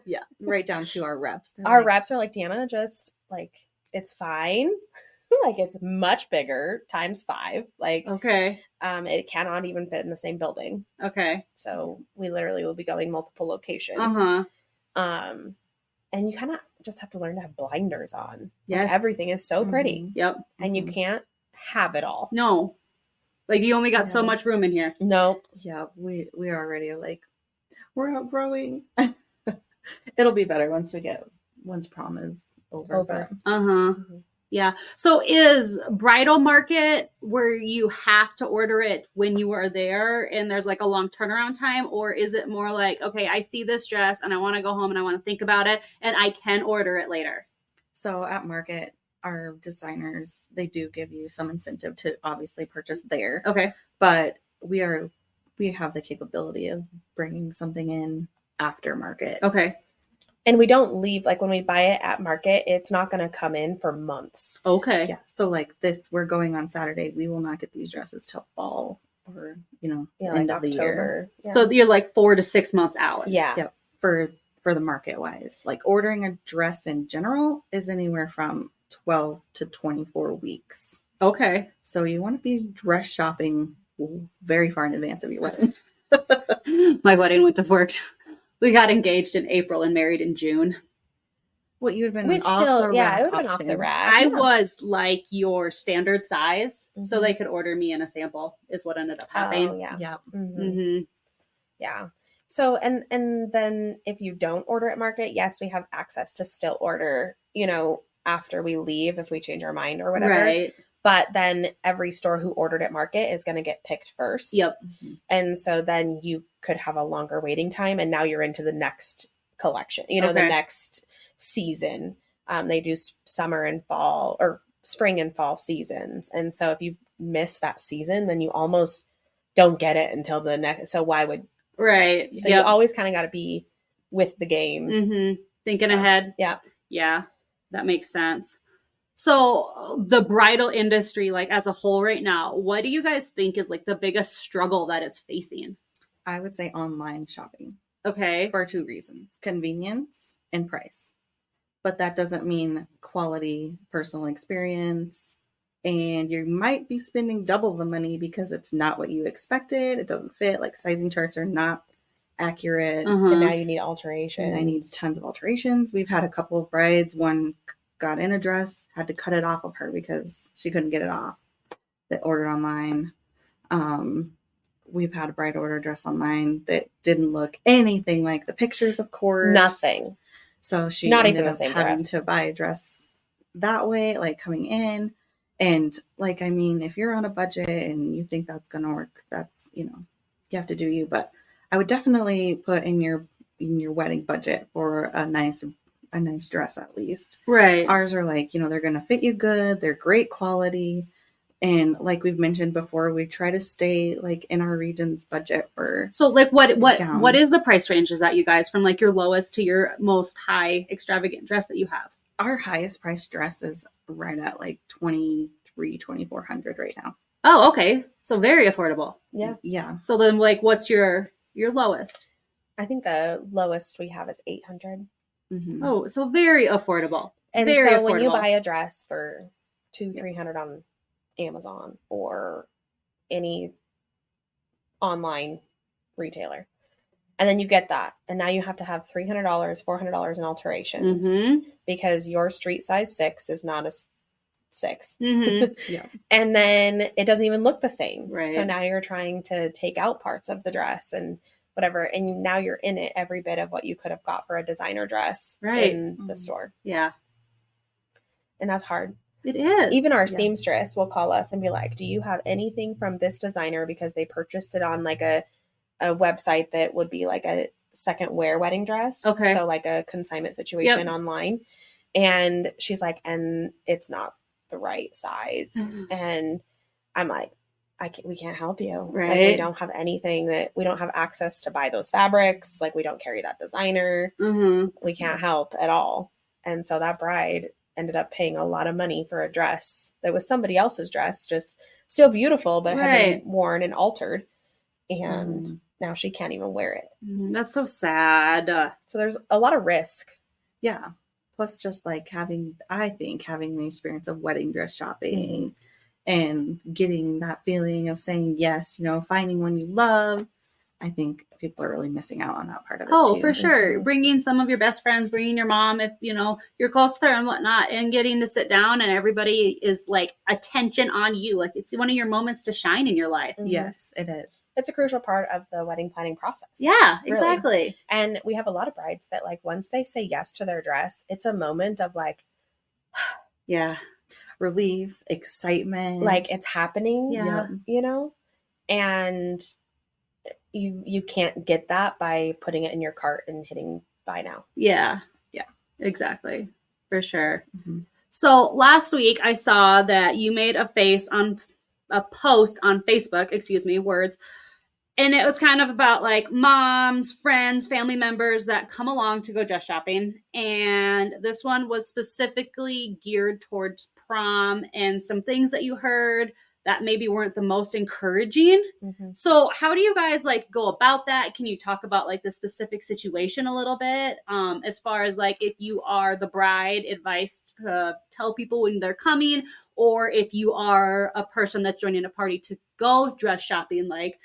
Yeah. Right down to our reps. Our reps are like, Deanna, just like, it's fine. Like, it's much bigger times 5. Like, okay. It cannot even fit in the same building. Okay. So we literally will be going multiple locations. Uh-huh. And you kind of just have to learn to have blinders on. Yes. Like, everything is so pretty. Yep. And you can't have it all. No. Like, you only got so much room in here. No. Yeah, we already like, we're outgrowing. It'll be better once prom is over. Over. Uh-huh. Mm-hmm. Yeah. So is bridal market where you have to order it when you are there and there's like a long turnaround time, or is it more like, okay, I see this dress and I want to go home and I want to think about it and I can order it later? So at market, our designers, they do give you some incentive to obviously purchase there. Okay. But we have the capability of bringing something in after market. Okay. And we don't leave, like, when we buy it at market, it's not going to come in for months. Okay. Yeah. So like we're going on Saturday. We will not get these dresses till fall or, end like of the year. Yeah. So you're like 4 to 6 months out. Yeah. Yep. For the market wise, like ordering a dress in general is anywhere from 12 to 24 weeks. Okay. So you want to be dress shopping very far in advance of your wedding. My wedding went to We got engaged in April and married in June. What you would have been We off still, the yeah, rack it would have been off the option. rack. I Yeah. was like your standard size, so Mhm. they could order me in a sample is what ended up happening. Oh, yeah. Yeah. Mhm. Yeah. So, and then if you don't order at market, yes, we have access to still order, after we leave if we change our mind or whatever. Right. But then every store who ordered at market is going to get picked first. Yep. And so then you could have a longer waiting time, and now you're into the next collection, the Okay. next season. They do summer and fall or spring and fall seasons. And so if you miss that season, then you almost don't get it until the next. So why would, Right. so you always kind of got to be with the game. Mm-hmm. Thinking So, ahead. Yeah. Yeah. That makes sense. So the bridal industry, like as a whole right now, what do you guys think is like the biggest struggle that it's facing? I would say online shopping Okay. for 2 reasons: convenience and price. But that doesn't mean quality personal experience. And you might be spending double the money because it's not what you expected. It doesn't fit. Like sizing charts are not accurate. Uh-huh. And now you need alterations. And I need tons of alterations. We've had a couple of brides. One got in a dress, had to cut it off of her because she couldn't get it off. That ordered online. We've had a bride order a dress online that didn't look anything like the pictures, of course. Nothing. So she Not ended even the up same having dress. to buy a dress that way, like coming in. And like, I mean, if you're on a budget and you think that's going to work, that's, you have to do you. But I would definitely put in your wedding budget for a nice dress at least. Right. Ours are like, they're going to fit you good. They're great quality. And like we've mentioned before, we try to stay like in our region's budget for. So like what gowns. is the price ranges that you guys from like your lowest to your most high extravagant dress that you have? Our highest priced dress is right at like $2,400 right now. Oh, okay. So very affordable. Yeah. Yeah. So then like what's your lowest? I think the lowest we have is 800. Mm-hmm. Oh, so very affordable. And very so when you affordable. buy a dress for $200-300 on Amazon or any online retailer, and then you get that, and now you have to have $300, $400 in alterations because your street size 6 is not a 6. Mm-hmm. Yeah. And then it doesn't even look the same. Right. So now you're trying to take out parts of the dress and whatever, and now you're in it every bit of what you could have got for a designer dress in the store. Yeah. And that's hard. It is. Even our seamstress will call us and be like, do you have anything from this designer, because they purchased it on like a website that would be like a second wear wedding dress. Okay. So like a consignment situation online. And she's like, and it's not the right size. And I'm like, we can't help you. Right. Like, we don't have anything we don't have access to buy those fabrics. Like, we don't carry that designer. We can't help at all. And so that bride ended up paying a lot of money for a dress that was somebody else's dress, just still beautiful, but had been worn and altered. And now she can't even wear it. That's so sad. So there's a lot of risk. Yeah. Plus just like having the experience of wedding dress shopping and getting that feeling of saying yes, finding one you love. I think people are really missing out on that part of it too. For sure. Bringing some of your best friends, bringing your mom, if, you're close to her and whatnot, and getting to sit down and everybody is like attention on you. Like it's one of your moments to shine in your life. Yes, it is. It's a crucial part of the wedding planning process. Yeah, really. exactly. And we have a lot of brides that like, once they say yes to their dress, it's a moment of like, relief, excitement. Like it's happening, Yeah. and you can't get that by putting it in your cart and hitting buy now. Yeah. Yeah. Exactly. For sure. Mm-hmm. So last week I saw that you made a post on Facebook, words. And it was kind of about like moms, friends, family members that come along to go dress shopping. And this one was specifically geared towards prom and some things that you heard that maybe weren't the most encouraging. So how do you guys like go about that? Can you talk about like the specific situation a little bit? As far as like if you are the bride, advice to tell people when they're coming, or if you are a person that's joining a party to go dress shopping, like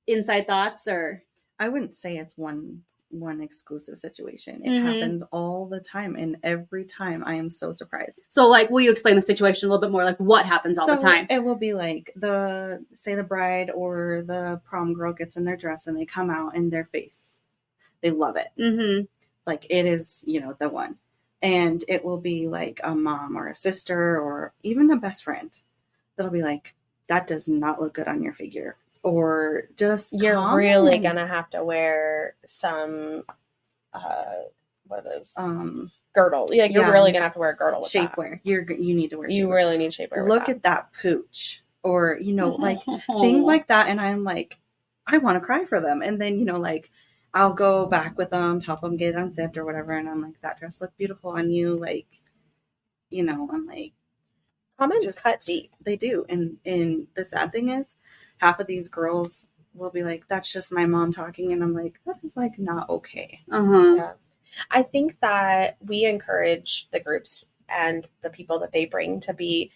inside thoughts? Or I wouldn't say it's one one exclusive situation. It Mhm. happens all the time, and every time I am so surprised. So, like, will you explain the situation a little bit more? Like, what happens all the time? It will be like the bride or the prom girl gets in their dress and they come out in their face. They love it. Mm-hmm. Like, it is, the one. And it will be like a mom or a sister or even a best friend that'll be like, that does not look good on your figure. Or just You're really gonna have to wear some what are those girdle. Like, you're really gonna have to wear a girdle with shapewear. You need to wear shapewear. You really need shapewear. Look at that pooch. Or, like things like that. And I'm like, I want to cry for them. And then, like, I'll go back with them to help them get unzipped or whatever. And I'm like, that dress looked beautiful on you. Like, I'm like, comments just cut deep. They do. And the sad thing is, half of these girls will be like, that's just my mom talking. And I'm like, that is like not okay. Yeah. I think that we encourage the groups and the people that they bring to be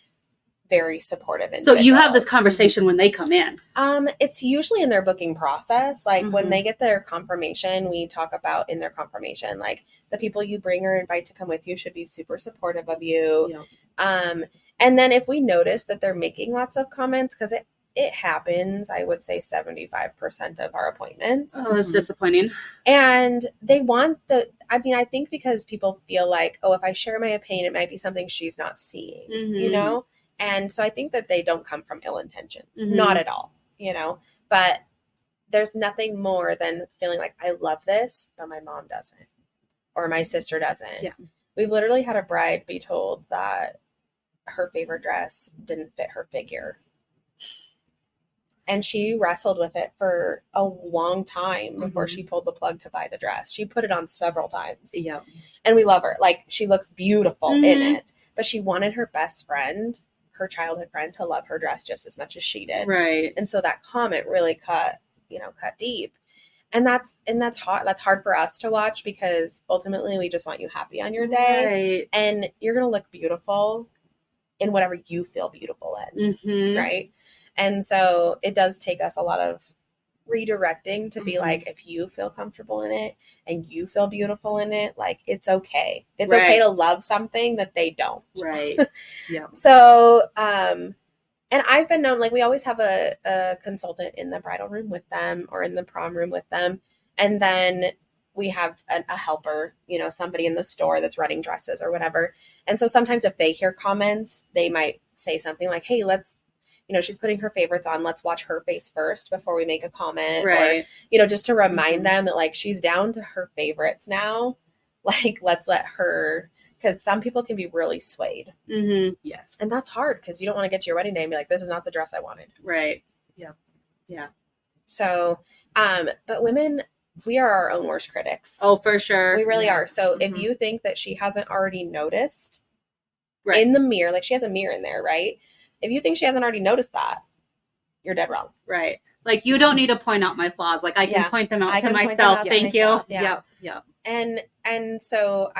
very supportive individuals. So you have this conversation when they come in? It's usually in their booking process. Like, when they get their confirmation, we talk about in their confirmation, like, the people you bring or invite to come with you should be super supportive of you. Yep. And then if we notice that they're making lots of comments, because it happens, I would say 75% of our appointments. Oh, that's disappointing. And they want I think because people feel like, oh, if I share my opinion, it might be something she's not seeing, And so I think that they don't come from ill intentions. Not at all, But there's nothing more than feeling like, I love this, but my mom doesn't. Or my sister doesn't. Yeah. We've literally had a bride be told that her favorite dress didn't fit her figure. And she wrestled with it for a long time before she pulled the plug to buy the dress. She put it on several times. Yeah. And we love her. Like, she looks beautiful in it. But she wanted her best friend, her childhood friend, to love her dress just as much as she did. Right. And so that comment really cut deep. And that's hard. That's hard for us to watch, because ultimately we just want you happy on your day. Right. And you're going to look beautiful in whatever you feel beautiful in. Right. And so it does take us a lot of redirecting to be like, if you feel comfortable in it and you feel beautiful in it, like, it's okay. It's okay to love something that they don't. Right. Yeah. So, and I've been known, like, we always have a consultant in the bridal room with them or in the prom room with them. And then we have a helper, somebody in the store that's running dresses or whatever. And so sometimes if they hear comments, they might say something like, hey, let's, she's putting her favorites on. Let's watch her face first before we make a comment. Right. Or, just to remind them that, like, she's down to her favorites now. Like, let's let her, because some people can be really swayed. Yes. And that's hard, because you don't want to get to your wedding day and be like, this is not the dress I wanted. Right. Yeah. Yeah. So, but women, we are our own worst critics. Oh, for sure. We really are. So if you think that she hasn't already noticed in the mirror, like, she has a mirror in there, right? If you think she hasn't already noticed that, you're dead wrong. Right. Like, you don't need to point out my flaws. Like, I can point them out to myself. Thank you. Yeah. Yeah. And so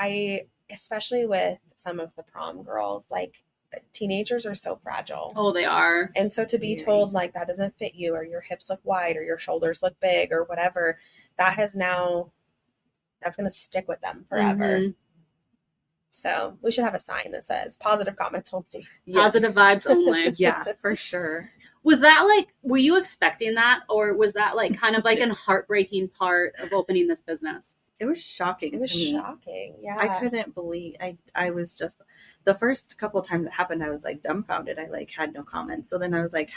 especially with some of the prom girls, like, teenagers are so fragile. Oh, they are. And so to be told, like, that doesn't fit you, or your hips look wide, or your shoulders look big, or whatever, that's going to stick with them forever. So we should have a sign that says positive comments only. Positive vibes only. Yeah, for sure. Was that, like, were you expecting that? Or was that, like, kind of like a heartbreaking part of opening this business? It was shocking. It was shocking. Yeah. I couldn't believe, I was just, the first couple of times it happened, I was like dumbfounded. I like had no comments. So then I was like,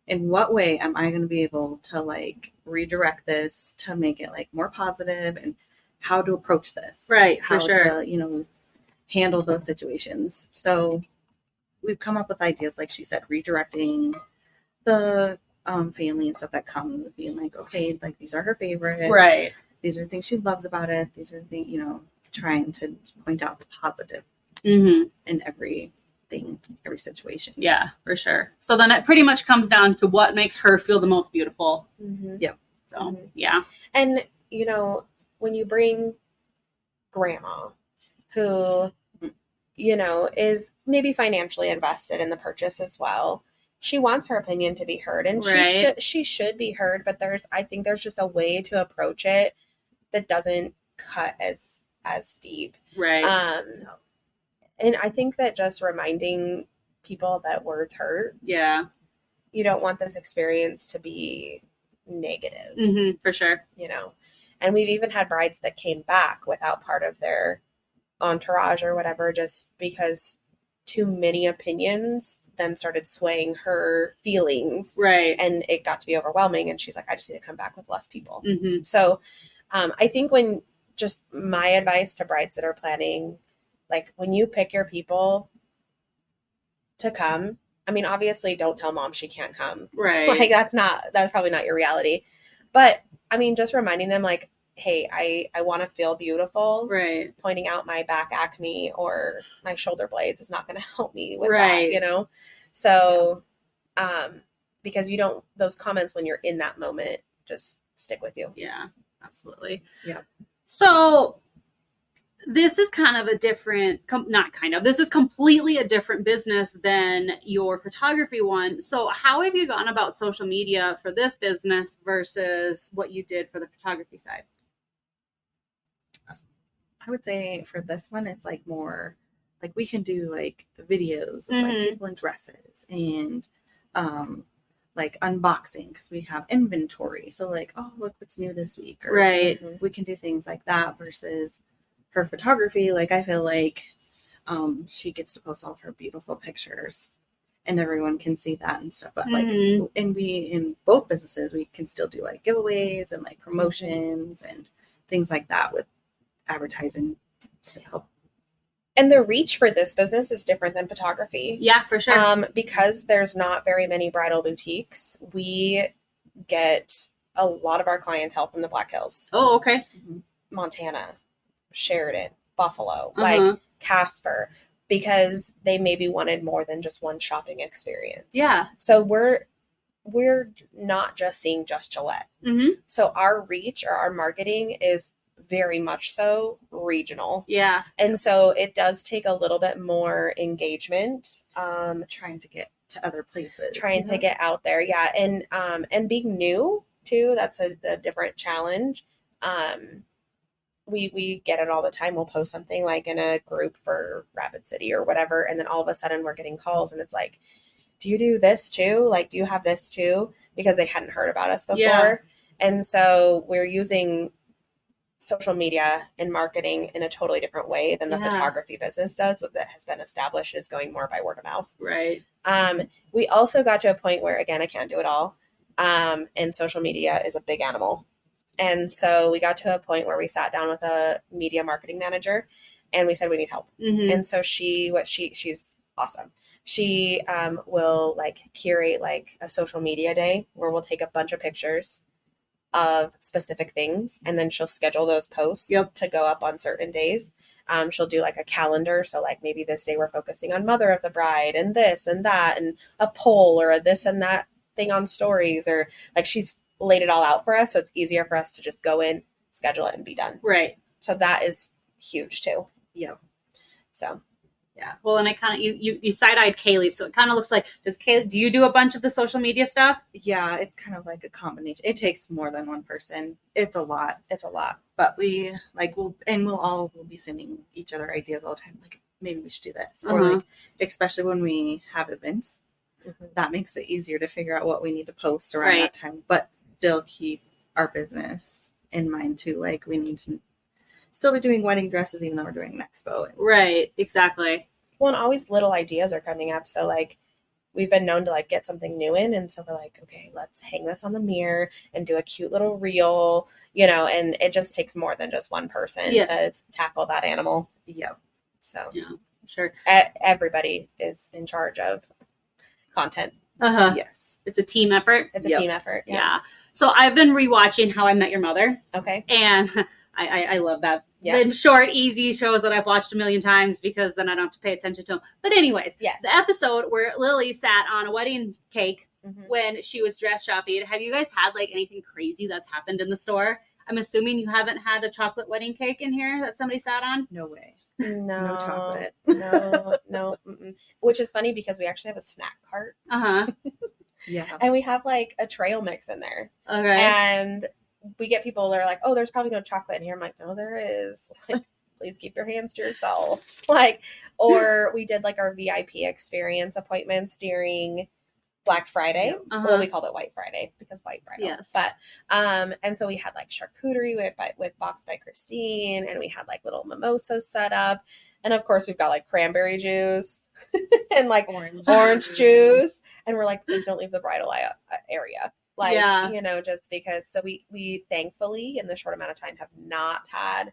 in what way am I going to be able to, like, redirect this to make it, like, more positive, and how to approach this, right? How for sure. to, handle those situations. So we've come up with ideas, like she said, redirecting the family and stuff that comes, being like, okay, like, these are her favorites, right? These are the things she loves about it. These are the things, trying to point out the positive in every situation. Yeah, for sure. So then it pretty much comes down to what makes her feel the most beautiful. Yep. So yeah, and when you bring grandma, who, is maybe financially invested in the purchase as well, she wants her opinion to be heard, and she should be heard. But I think there's just a way to approach it that doesn't cut as deep. Right. And I think that just reminding people that words hurt. Yeah. You don't want this experience to be negative. For sure. You know, and we've even had brides that came back without part of their entourage or whatever, just because too many opinions then started swaying her feelings. Right. And it got to be overwhelming. And she's like, I just need to come back with less people. Mm-hmm. So I think when just my advice to brides that are planning, like when you pick your people to come, I mean, obviously don't tell mom she can't come. Right. Like that's probably not your reality. But I mean, just reminding them like, hey, I want to feel beautiful. Right. Pointing out my back acne or my shoulder blades is not going to help me with that, you know? So, because those comments when you're in that moment just stick with you. Yeah, absolutely. Yeah. So this is kind of a different, this is completely a different business than your photography one. So how have you gone about social media for this business versus what you did for the photography side? I would say for this one, it's like more like we can do like videos of like people in dresses and like unboxing because we have inventory. So like, oh, look what's new this week. Or right. We can do things like that versus her photography. Like I feel like she gets to post all of her beautiful pictures and everyone can see that and stuff. But like, and we in both businesses, we can still do like giveaways and like promotions and things like that with advertising to help. And the reach for this business is different than photography. Yeah, for sure. Because there's not very many bridal boutiques, we get a lot of our clientele from the Black Hills. Oh, okay. Montana, Sheridan, Buffalo, like Casper, because they maybe wanted more than just one shopping experience. Yeah. So we're not just seeing just Gillette. So our reach or our marketing is very much so regional. Yeah. And so it does take a little bit more engagement. Trying to get to other places. To get out there. Yeah. And being new too, that's a different challenge. We get it all the time. We'll post something like in a group for Rapid City or whatever. And then all of a sudden we're getting calls and it's like, do you do this too? Like, do you have this too? Because they hadn't heard about us before. Yeah. And so we're using social media and marketing in a totally different way than the photography business does. What that has been established is going more by word of mouth. Right. We also got to a point where, again, I can't do it all. And social media is a big animal. And so we got to a point where we sat down with a media marketing manager and we said, we need help. And so she's awesome. She will like curate like a social media day where we'll take a bunch of pictures of specific things and then she'll schedule those posts to go up on certain days. She'll do like a calendar. So like maybe this day we're focusing on mother of the bride and this and that and a poll or a this and that thing on stories, or like she's laid it all out for us. So it's easier for us to just go in, schedule it and be done. Right. So that is huge too. Yeah. So yeah. Well, and I kind of, you side-eyed Kaylee. So it kind of looks like, do you do a bunch of the social media stuff? Yeah. It's kind of like a combination. It takes more than one person. It's a lot. It's a lot. But we'll be sending each other ideas all the time. Like maybe we should do this. Or like, especially when we have events, that makes it easier to figure out what we need to post around that time, but still keep our business in mind too. Like we need to still be doing wedding dresses even though we're doing an expo. Right. Exactly. Well, and always little ideas are coming up. So like we've been known to like get something new in. And so we're like, okay, let's hang this on the mirror and do a cute little reel, and it just takes more than just one person to tackle that animal. Yeah. So yeah, sure. Everybody is in charge of content. Yes. It's a team effort. It's a team effort. Yeah. So I've been rewatching How I Met Your Mother. Okay. And I love that. Yeah. The short, easy shows that I've watched a million times because then I don't have to pay attention to them. But anyways, the episode where Lily sat on a wedding cake when she was dress shopping. Have you guys had like anything crazy that's happened in the store? I'm assuming you haven't had a chocolate wedding cake in here that somebody sat on? No way. No chocolate. No. Which is funny because we actually have a snack cart. Uh-huh. Yeah. And we have like a trail mix in there. Okay. And we get people that are like, oh, there's probably no chocolate in here. I'm like, no, there is. Like, please keep your hands to yourself. Like, or we did like our VIP experience appointments during Black Friday. Well, we called it White Friday because White Friday. Yes. But and so we had like charcuterie with Boxed by Christine, and we had like little mimosas set up, and of course we've got like cranberry juice and like orange juice, and we're like, please don't leave the bridal area. Like, you know, just because. So we thankfully in the short amount of time have not had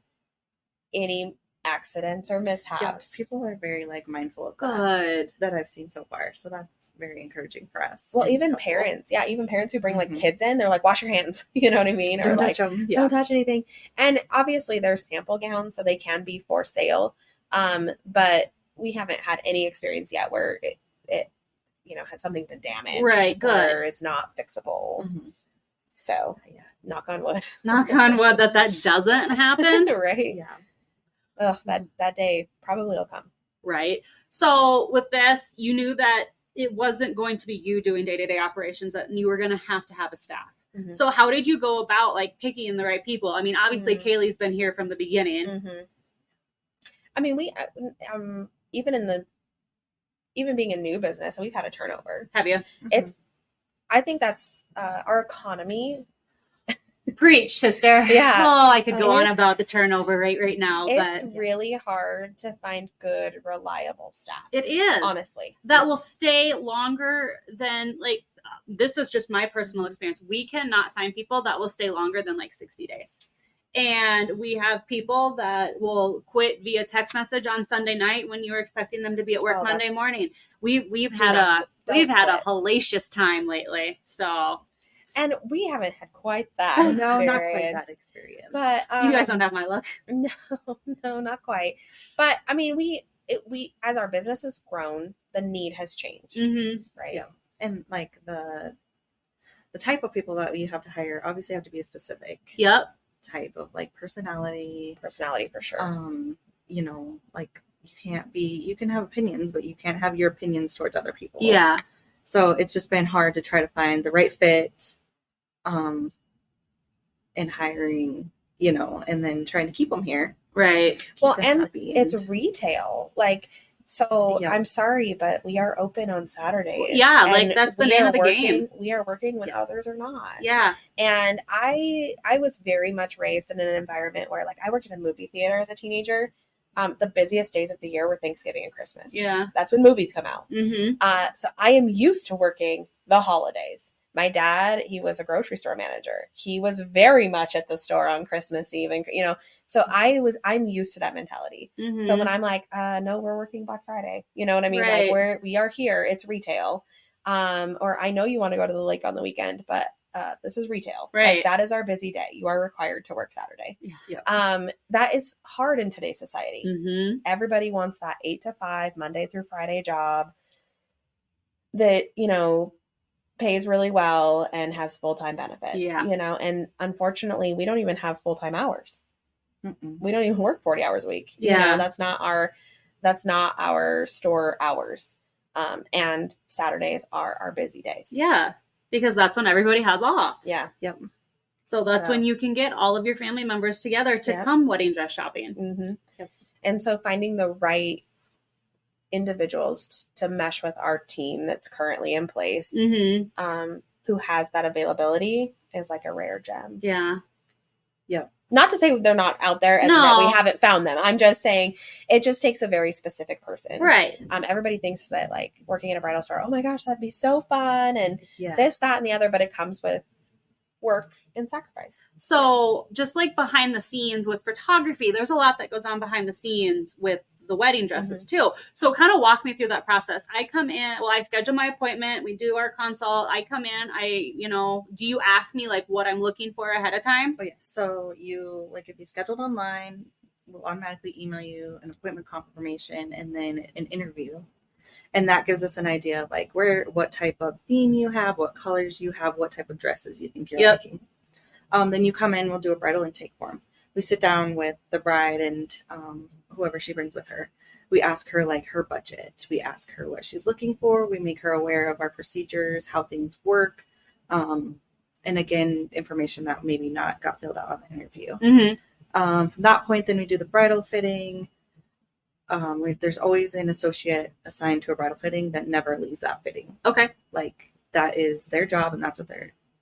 any accidents or mishaps. Yeah, people are very like mindful of that I've seen so far. So that's very encouraging for us. Well, even parents, even parents who bring like kids in, they're like, wash your hands, you know what I mean? Or Don't like, touch them. don't touch anything. And obviously they're sample gowns, so they can be for sale. But we haven't had any experience yet where it you know, has something's been damaged. Right, good. Or it's not fixable. So knock on wood. Knock on wood that doesn't happen. Right? Yeah. Ugh, that day probably will come. Right. So with this, you knew that it wasn't going to be you doing day-to-day operations, that you were going to have a staff. So how did you go about like picking the right people? I mean, obviously Kaylee's been here from the beginning. I mean, we even being a new business, we've had a turnover. Have you? I think that's our economy. Preach, sister. Yeah. Oh, I could go on about the turnover rate right now, It's but really hard to find good, reliable staff. it is. Honestly. That will stay longer than like, this is just my personal experience. We cannot find people that will stay longer than like 60 days. And we have people that will quit via text message on Sunday night when you were expecting them to be at work Monday morning. We've had a hellacious time lately. So, and we haven't had quite that. No, not quite that experience. But you guys don't have my luck. No, not quite. But I mean, we as our business has grown, the need has changed, right? Yeah, and like the type of people that you have to hire obviously have to be a specific. Yep. Type of like personality for sure. You know, like you can have opinions, but you can't have your opinions towards other people. Yeah. So it's just been hard to try to find the right fit in hiring, you know, and then trying to keep them here. Right. Well, and it's retail. Like, so Yep. I'm sorry, but we are open on Saturdays. Yeah, like that's the name of the game. We are working when others are not. Yeah. And I was very much raised in an environment where, like, I worked in a movie theater as a teenager. The busiest days of the year were Thanksgiving and Christmas. Yeah. That's when movies come out. Mm-hmm. So I am used to working the holidays. My dad, he was a grocery store manager. He was very much at the store on Christmas Eve, and you know, so I'm used to that mentality. Mm-hmm. So when I'm like, no, we're working Black Friday, you know what I mean? Right. Like we are here. It's retail. Or I know you want to go to the lake on the weekend, but this is retail. Right. Like, that is our busy day. You are required to work Saturday. Yeah. That is hard in today's society. Mm-hmm. Everybody wants that 8 to 5 Monday through Friday job that, you know, pays really well and has full-time benefits. Yeah. You know, and unfortunately we don't even have full-time hours. Mm-mm. We don't even work 40 hours a week. Yeah. You know, that's not our store hours. And Saturdays are our busy days. Yeah. Because that's when everybody has off. Yeah. Yep. So that's when you can get all of your family members together to come wedding dress shopping. Mm-hmm. Yep. And so finding the right individuals to mesh with our team that's currently in place, Mm-hmm. Who has that availability is like a rare gem. Yeah. Yep. Not to say they're not out there and that we haven't found them. I'm just saying it just takes a very specific person. Right. Everybody thinks that like working in a bridal store, oh my gosh, that'd be so fun and Yeah. this, that, and the other, but it comes with work and sacrifice. So just like behind the scenes with photography, there's a lot that goes on behind the scenes with the wedding dresses too. So kind of walk me through that process. I come in, I schedule my appointment. We do our consult. I come in, do you ask me like what I'm looking for ahead of time? Oh yeah. So you if you scheduled online, we'll automatically email you an appointment confirmation and then an interview. And that gives us an idea of like what type of theme you have, what colors you have, what type of dresses you think you're liking. Then you come in, we'll do a bridal intake form. We sit down with the bride and whoever she brings with her. We ask her like her budget. We ask her what she's looking for. We make her aware of our procedures, how things work. And And again, information that maybe not got filled out on the interview. Mm-hmm. From that point, then we do the bridal fitting. There's always an associate assigned to a bridal fitting that never leaves that fitting. Okay. Like that is their job, and that's what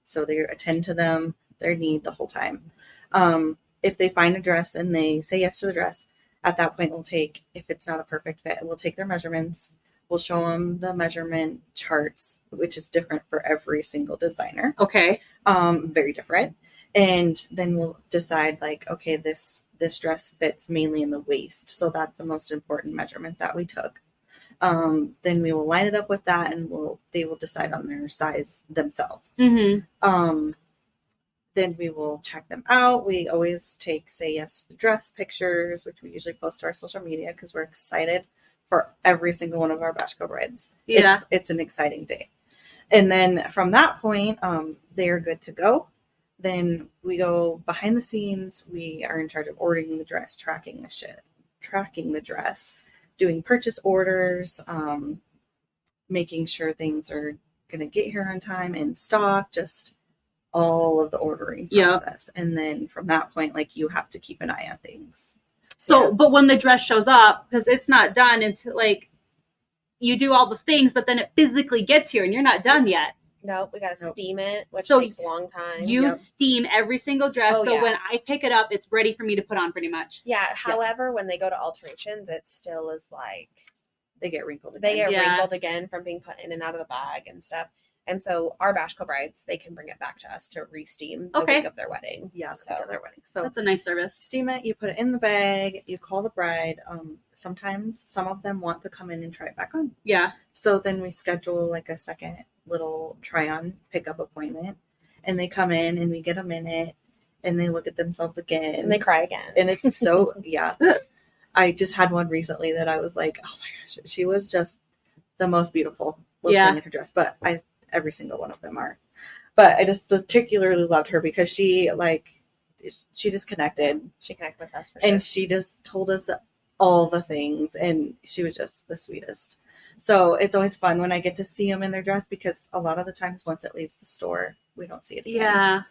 so they attend to them, their need the whole time. If they find a dress and they say yes to the dress, at that point if it's not a perfect fit, we'll take their measurements. We'll show them the measurement charts, which is different for every single designer. Okay. Very different. And then we'll decide like, okay, this dress fits mainly in the waist. So that's the most important measurement that we took. Then we will line it up with that, and they will decide on their size themselves. Mm-hmm. Then we will check them out. We always take say yes to the dress pictures, which we usually post to our social media because we're excited for every single one of our bashko brides. Yeah. It's an exciting day. And then from that point, they are good to go. Then we go behind the scenes. We are in charge of ordering the dress, tracking the dress, doing purchase orders, making sure things are going to get here on time, in stock, just all of the ordering process. And then from that point, like you have to keep an eye on things. So, but when the dress shows up, because it's not done until like you do all the things, but then it physically gets here and you're not done yet. Nope, we gotta steam it, which So takes a long time. You steam every single dress, Oh, so yeah. when I pick it up, it's ready for me to put on pretty much. Yeah. However, when they go to alterations, it still is like They get wrinkled again. they get Yeah. wrinkled again from being put in and out of the bag and stuff. And so our bashko brides, they can bring it back to us to re-steam the Okay. week of their wedding. Yeah, So so their wedding. So That's a nice service. steam it, you put it in the bag, you call the bride. Sometimes some of them want to come in and try it back on. Yeah. So then we schedule like a second little try on pickup appointment, and they come in and we get them in it, and they look at themselves again. and they cry again. And it's so, yeah. I just had one recently that I was like, oh my gosh, she was just the most beautiful little Yeah. thing in her dress. But every single one of them are. But I just particularly loved her because she just connected. She connected with us for sure. And she just told us all the things, and she was just the sweetest. So it's always fun when I get to see them in their dress, because a lot of the times once it leaves the store, we don't see it again. Yeah.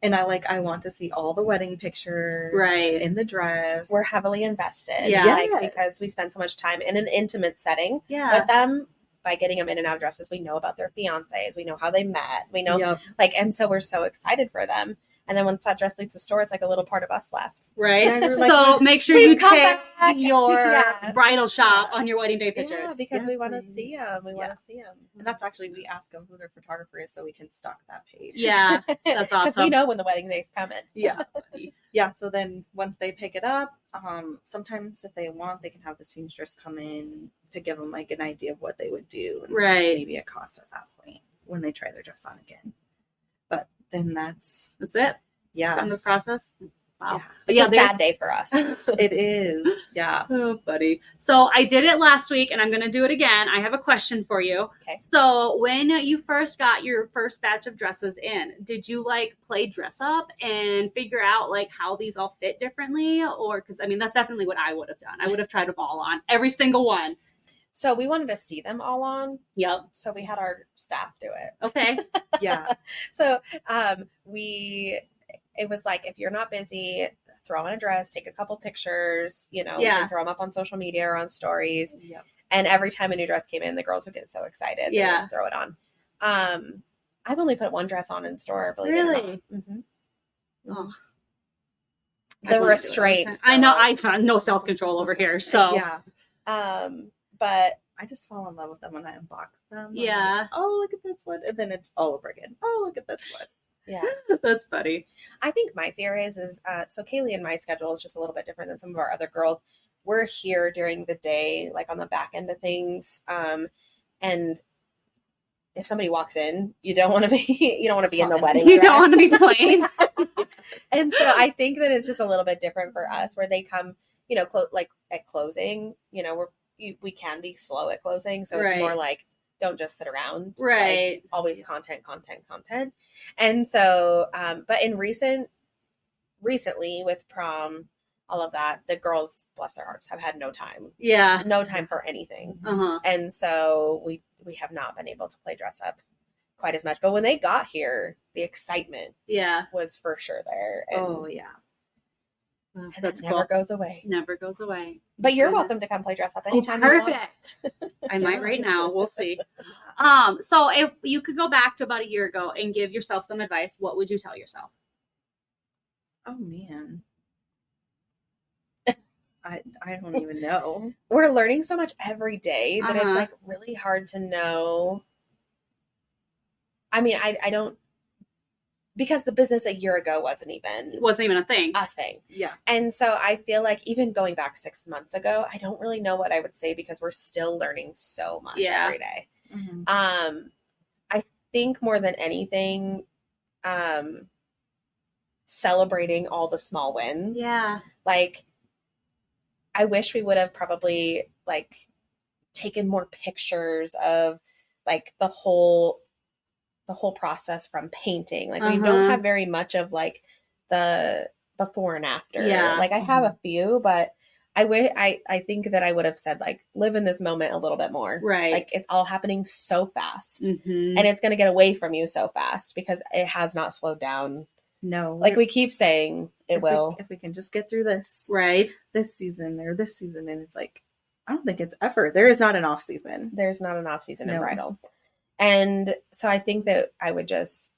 And I want to see all the wedding pictures Right. in the dress. We're heavily invested. Yeah. Like, Yes. because we spend so much time in an intimate setting Yeah. with them. By getting them in and out of dresses, we know about their fiancés. We know how they met. We know, Yep. and so we're so excited for them. And then once that dress leaves the store, it's like a little part of us left. Right. Yeah, we're So like, make sure "Please you come take back." your Yeah. bridal shop on your wedding day pictures. Yeah, because Yes, we want to please. see them. We want Yeah. to see them. And that's actually, we ask them who their photographer is so we can stock that page. Yeah. That's Because awesome. we know when the wedding day's coming. Yeah. Yeah. So then once they pick it up, sometimes if they want, they can have the seamstress come in to give them like an idea of what they would do. And Right. maybe a cost at that point when they try their dress on again. But then that's, That's it. yeah. It's on the process. Wow. Yeah. But It's a there's- sad day for us. It is. Yeah. Oh, buddy. So I did it last week and I'm going to do it again. I have a question for you. Okay. So when you first got your first batch of dresses in, did you like play dress up and figure out like how these all fit differently? Or, because I mean, that's definitely what I would have done. I would have tried them all on, every single one. So we wanted to see them all on. Yep. So we had our staff do it. Okay. Yeah. So it was like, if you're not busy, throw on a dress, take a couple pictures, we Yeah. can throw them up on social media or on stories. Yep. And every time a new dress came in, the girls would get so excited. They Yeah. would throw it on. I've only put one dress on in store, believe it or Really? not. Mhm. Oh. The I wanna do it every restraint. time. I know. I found no self-control over here. So Yeah. But I just fall in love with them when I unbox them. I'm Yeah. like, oh, look at this one. And then it's all over again. Oh, look at this one. yeah, that's funny. I think my fear is so Kaylee and my schedule is just a little bit different than some of our other girls. We're here during the day, like on the back end of things. And if somebody walks in, you don't want to be in the wedding. You don't dress. want to be plain. And so I think that it's just a little bit different for us, where they come, like at closing, we can be slow at closing. So Right. it's more like, don't just sit around. Like, Right. always content. And so, but in recently with prom, all of that, the girls, bless their hearts, have had no time Yeah. for anything. Uh-huh. And so we have not been able to play dress up quite as much. But when they got here, the excitement Yeah. was for sure there. And, Oh yeah. and That's it never cool. goes away. Never goes away. But you're Goodness. welcome to come play dress up Oh, anytime you want. perfect. I might Yeah. right now. We'll see. So if you could go back to about a year ago and give yourself some advice, what would you tell yourself? Oh man. I don't even know. We're learning so much every day that it's Uh-huh. like really hard to know. I mean, I don't, because the business a year ago wasn't even It wasn't even a thing. a thing. Yeah. And so I feel like even going back 6 months ago, I don't really know what I would say because we're still learning so much Yeah. every day. Mm-hmm. I think more than anything, celebrating all the small wins. Yeah. Like, I wish we would have probably like taken more pictures of like the whole process from painting. Like, we don't have very much of like the before and after. Yeah. Like, I have a few, but I think that I would have said like, live in this moment a little bit more. Right. Like, it's all happening so fast, Mhm. and it's going to get away from you so fast because it has not slowed down. No. Like we keep saying, it will. If we can just get through this Right. this season, and it's like, I don't think it's ever. There is not an off season. There's not an off season in No. bridal. And so I think that I would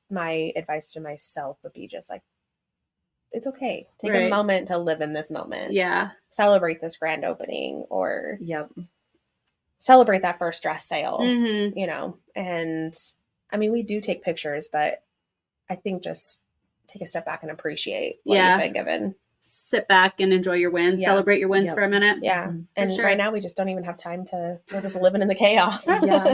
my advice to myself would be just like, it's okay. Take Right. a moment to live in this moment. Yeah. Celebrate this grand opening or Yep. celebrate that first dress sale, Mhm. you know? And I mean, we do take pictures, but I think just take a step back and appreciate what Yeah. you've been given. Sit back and enjoy your wins. Yeah. Celebrate your wins Yep. for a minute. Yeah. Mhm. And sure. right now we just don't even have time we're just living in the chaos. Yeah.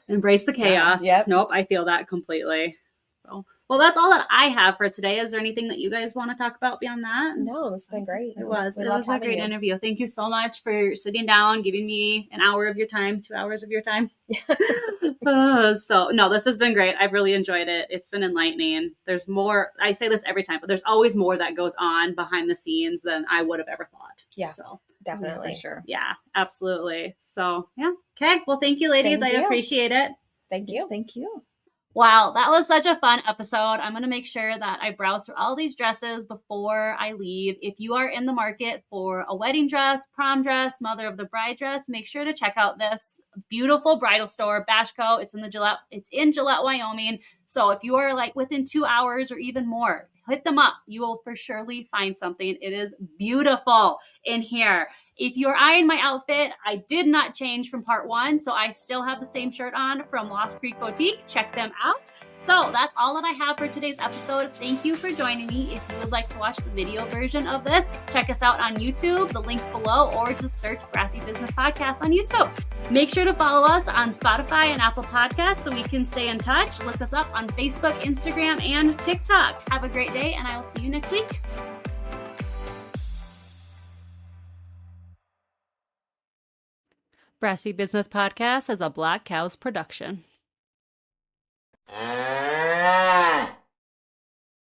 Embrace the chaos. Yep. Nope, I feel that completely. So, well, that's all that I have for today. Is there anything that you guys want to talk about beyond that? No, this has been great. It was. We It love was a having great you. interview. Thank you so much for sitting down, giving me an hour of your time, 2 hours of your time. So, no, this has been great. I've really enjoyed it. It's been enlightening. There's more. I say this every time, but there's always more that goes on behind the scenes than I would have ever thought. Yeah. So, Definitely. For sure. yeah, absolutely. So, yeah. Okay. Well, thank you, ladies. Thank I you. appreciate it. Thank you. Thank you. Wow, that was such a fun episode. I'm going to make sure that I browse through all these dresses before I leave. If you are in the market for a wedding dress, prom dress, mother of the bride dress, make sure to check out this beautiful bridal store, Bashco. It's in Gillette, Wyoming. So if you are like within 2 hours or even more, hit them up. You will for surely find something. It is beautiful in here. If you're eyeing my outfit, I did not change from part 1, so I still have the same shirt on from Lost Creek Boutique. Check them out. So that's all that I have for today's episode. Thank you for joining me. If you would like to watch the video version of this, check us out on YouTube, the links below, or just search Brassy Business Podcast on YouTube. Make sure to follow us on Spotify and Apple Podcasts so we can stay in touch. Look us up on Facebook, Instagram, and TikTok. Have a great day, and I will see you next week. Brassy Business Podcast is a Black Cows production.